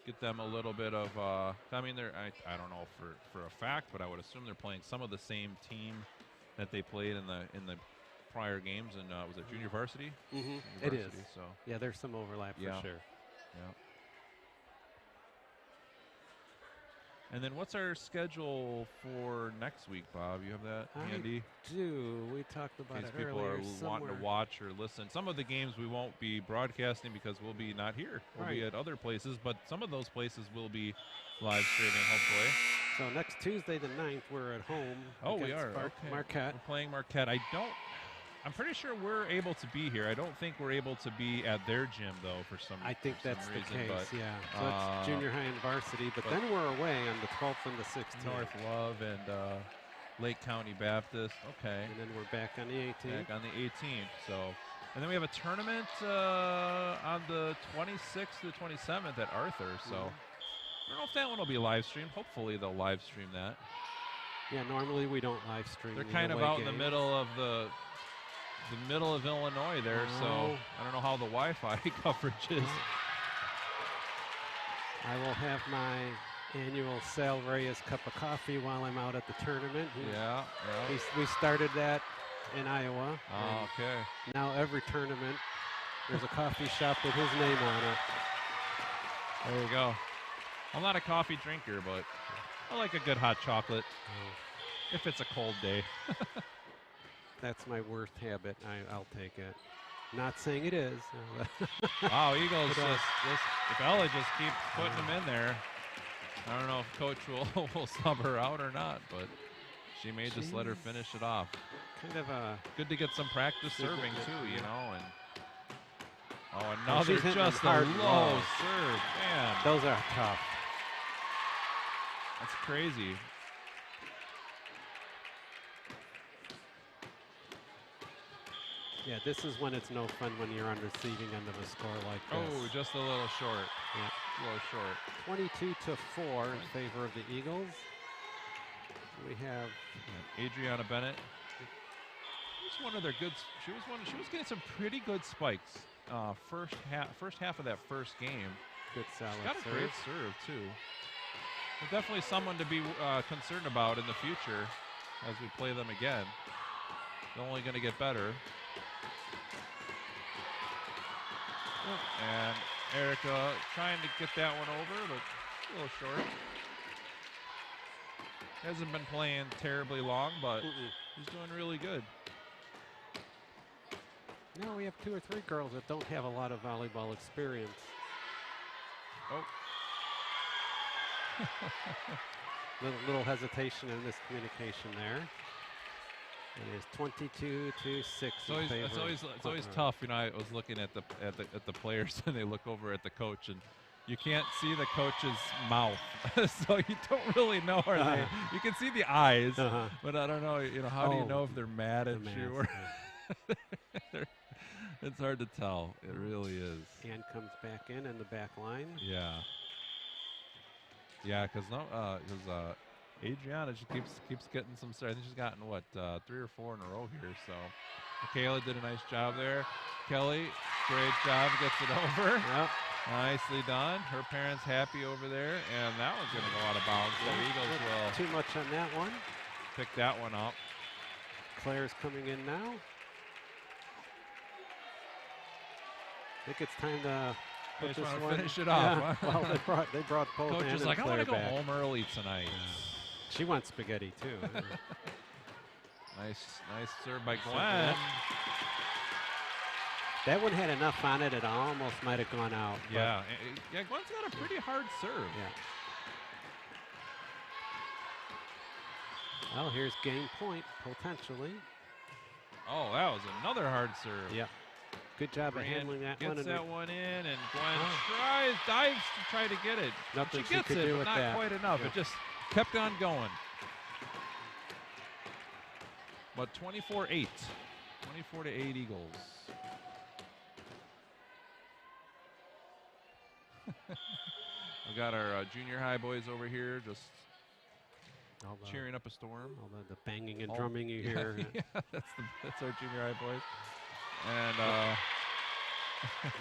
Get them a little bit of, I mean, I don't know for a fact, but I would assume they're playing some of the same team that they played in the prior games. And was it junior varsity? Mm-hmm. It is. So yeah, there's some overlap for sure. Yeah. And then what's our schedule for next week, Bob? You have that handy? I do. We talked about it earlier. People are wanting to watch or listen. Some of the games we won't be broadcasting because we'll be not here. We'll be at other places, but some of those places will be live streaming, hopefully. So next Tuesday the 9th, we're at home. Oh, we are. Marquette. We're playing Marquette. I'm pretty sure we're able to be here. I don't think we're able to be at their gym, though, for some reason. I think that's the case, yeah. So it's junior high and varsity, but then we're away on the 12th and the 16th. North Love and Lake County Baptist. Okay. And then we're back on the 18th. Back on the 18th. So, and then we have a tournament on the 26th to the 27th at Arthur. So, I don't know if that one will be live streamed. Hopefully, they'll live stream that. Yeah, normally we don't live stream. They're kind of out in the middle of the middle of Illinois there, so I don't know how the Wi-Fi coverage is. I will have my annual Sal Reyes cup of coffee while I'm out at the tournament. Yeah. We started that in Iowa. Oh, okay. Now every tournament, there's a coffee shop with his name on it. There you go. I'm not a coffee drinker, but I like a good hot chocolate if it's a cold day. That's my worst habit. I'll take it. Not saying it is. Wow, Eagles if Ella just keeps putting them in there, I don't know if Coach will sub her out or not, but she may just let her finish it off. Kind of good to get some practice serving too, you know. And another just a low serve, man. Those are tough. That's crazy. Yeah, this is when it's no fun when you're on receiving end of a score like this. Oh, just a little short. Yeah. A little short. 22-4 in favor of the Eagles. We have Adriana Bennett. She's one of their good. She was getting some pretty good spikes. First half of that first game. Good solid She's got a great serve too. But definitely someone to be concerned about in the future as we play them again. They're only going to get better. And Erica trying to get that one over, but a little short. Hasn't been playing terribly long, but he's doing really good. Now we have 2 or 3 girls that don't have a lot of volleyball experience. Oh. little hesitation and miscommunication there. It is 22-6. So it's always tough. You know, I was looking at the players, and they look over at the coach, and you can't see the coach's mouth, so you don't really know. You can see the eyes, but I don't know. You know, how do you know if they're mad at you? Or it's hard to tell. It really is. Ann comes back in the back line. Yeah. Yeah, because Adriana just keeps getting some. I think she's gotten 3 or 4 in a row here. So Michaela did a nice job there. Kelly, great job, gets it over. Yep. Nicely done. Her parents happy over there, and that one's going to go out of bounds. So Eagles will too much on that one. Pick that one up. Claire's coming in now. I think it's time to They just want to finish it off. Yeah. Huh? Well, they brought both. Coach is like, I want to go back. home early tonight. Yeah. She wants spaghetti too. Nice serve by Gwen. That one had enough on it; it almost might have gone out. Yeah, Gwen's got a pretty hard serve. Yeah. Well, here's game point potentially. Oh, that was another hard serve. Yeah. Good job of handling that one. Gets that one in, and Gwen dives to try to get it. Nothing she gets could it, do but with not that. quite enough. Yeah. It just kept on going. But 24-8. 24-8 Eagles. We got our junior high boys over here just All the, cheering up a storm. all the banging and All- drumming you yeah, hear. yeah, that's our junior high boys. And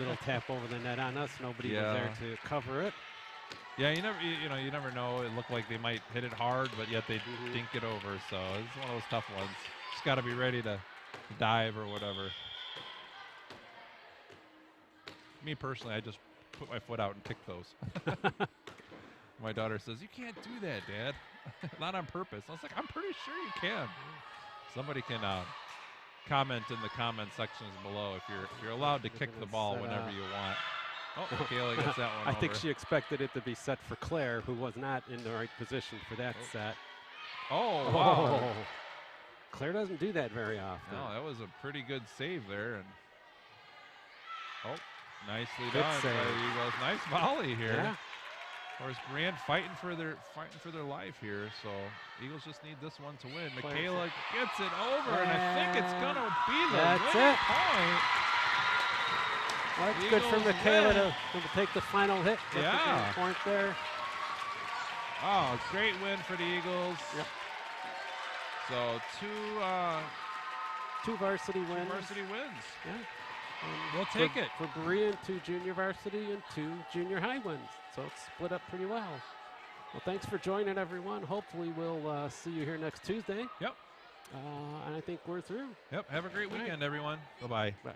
Little tap over the net on us. Nobody was Yeah. there to cover it. yeah, you never know. It looked like they might hit it hard, but yet they dink it over. So it's one of those tough ones. Just got to be ready to dive or whatever. Me personally, I just put my foot out and kick those. My daughter says, "You can't do that, Dad. Not on purpose." I was like, "I'm pretty sure you can." Somebody can comment in the comment sections below if you're allowed to They're kick gonna the ball set whenever up. you want. Oh, Kayla gets that one I think over. she expected it to be set for Claire, who was not in the right position for that set. Oh, wow. Oh. Claire doesn't do that very often. No, that was a pretty good save there. And oh, nicely Good done by save. the Eagles. Nice volley here. Yeah. Of course, Berean fighting for their life here. So Eagles just need this one to win. Claire's Michaela gets it over, and I think it's gonna be the That's winning it. point. Well, that's good for Eagles Michaela win. to take the final hit. Get the Yeah. point there. Oh, great win for the Eagles. Yep. So Two varsity wins. varsity wins. Yeah. We'll take it. For Berean, 2 junior varsity and 2 junior high wins. So it's split up pretty well. Well, thanks for joining, everyone. Hopefully we'll see you here next Tuesday. Yep. And I think we're through. Yep. Have a great All right. weekend, everyone. Bye-bye. Bye.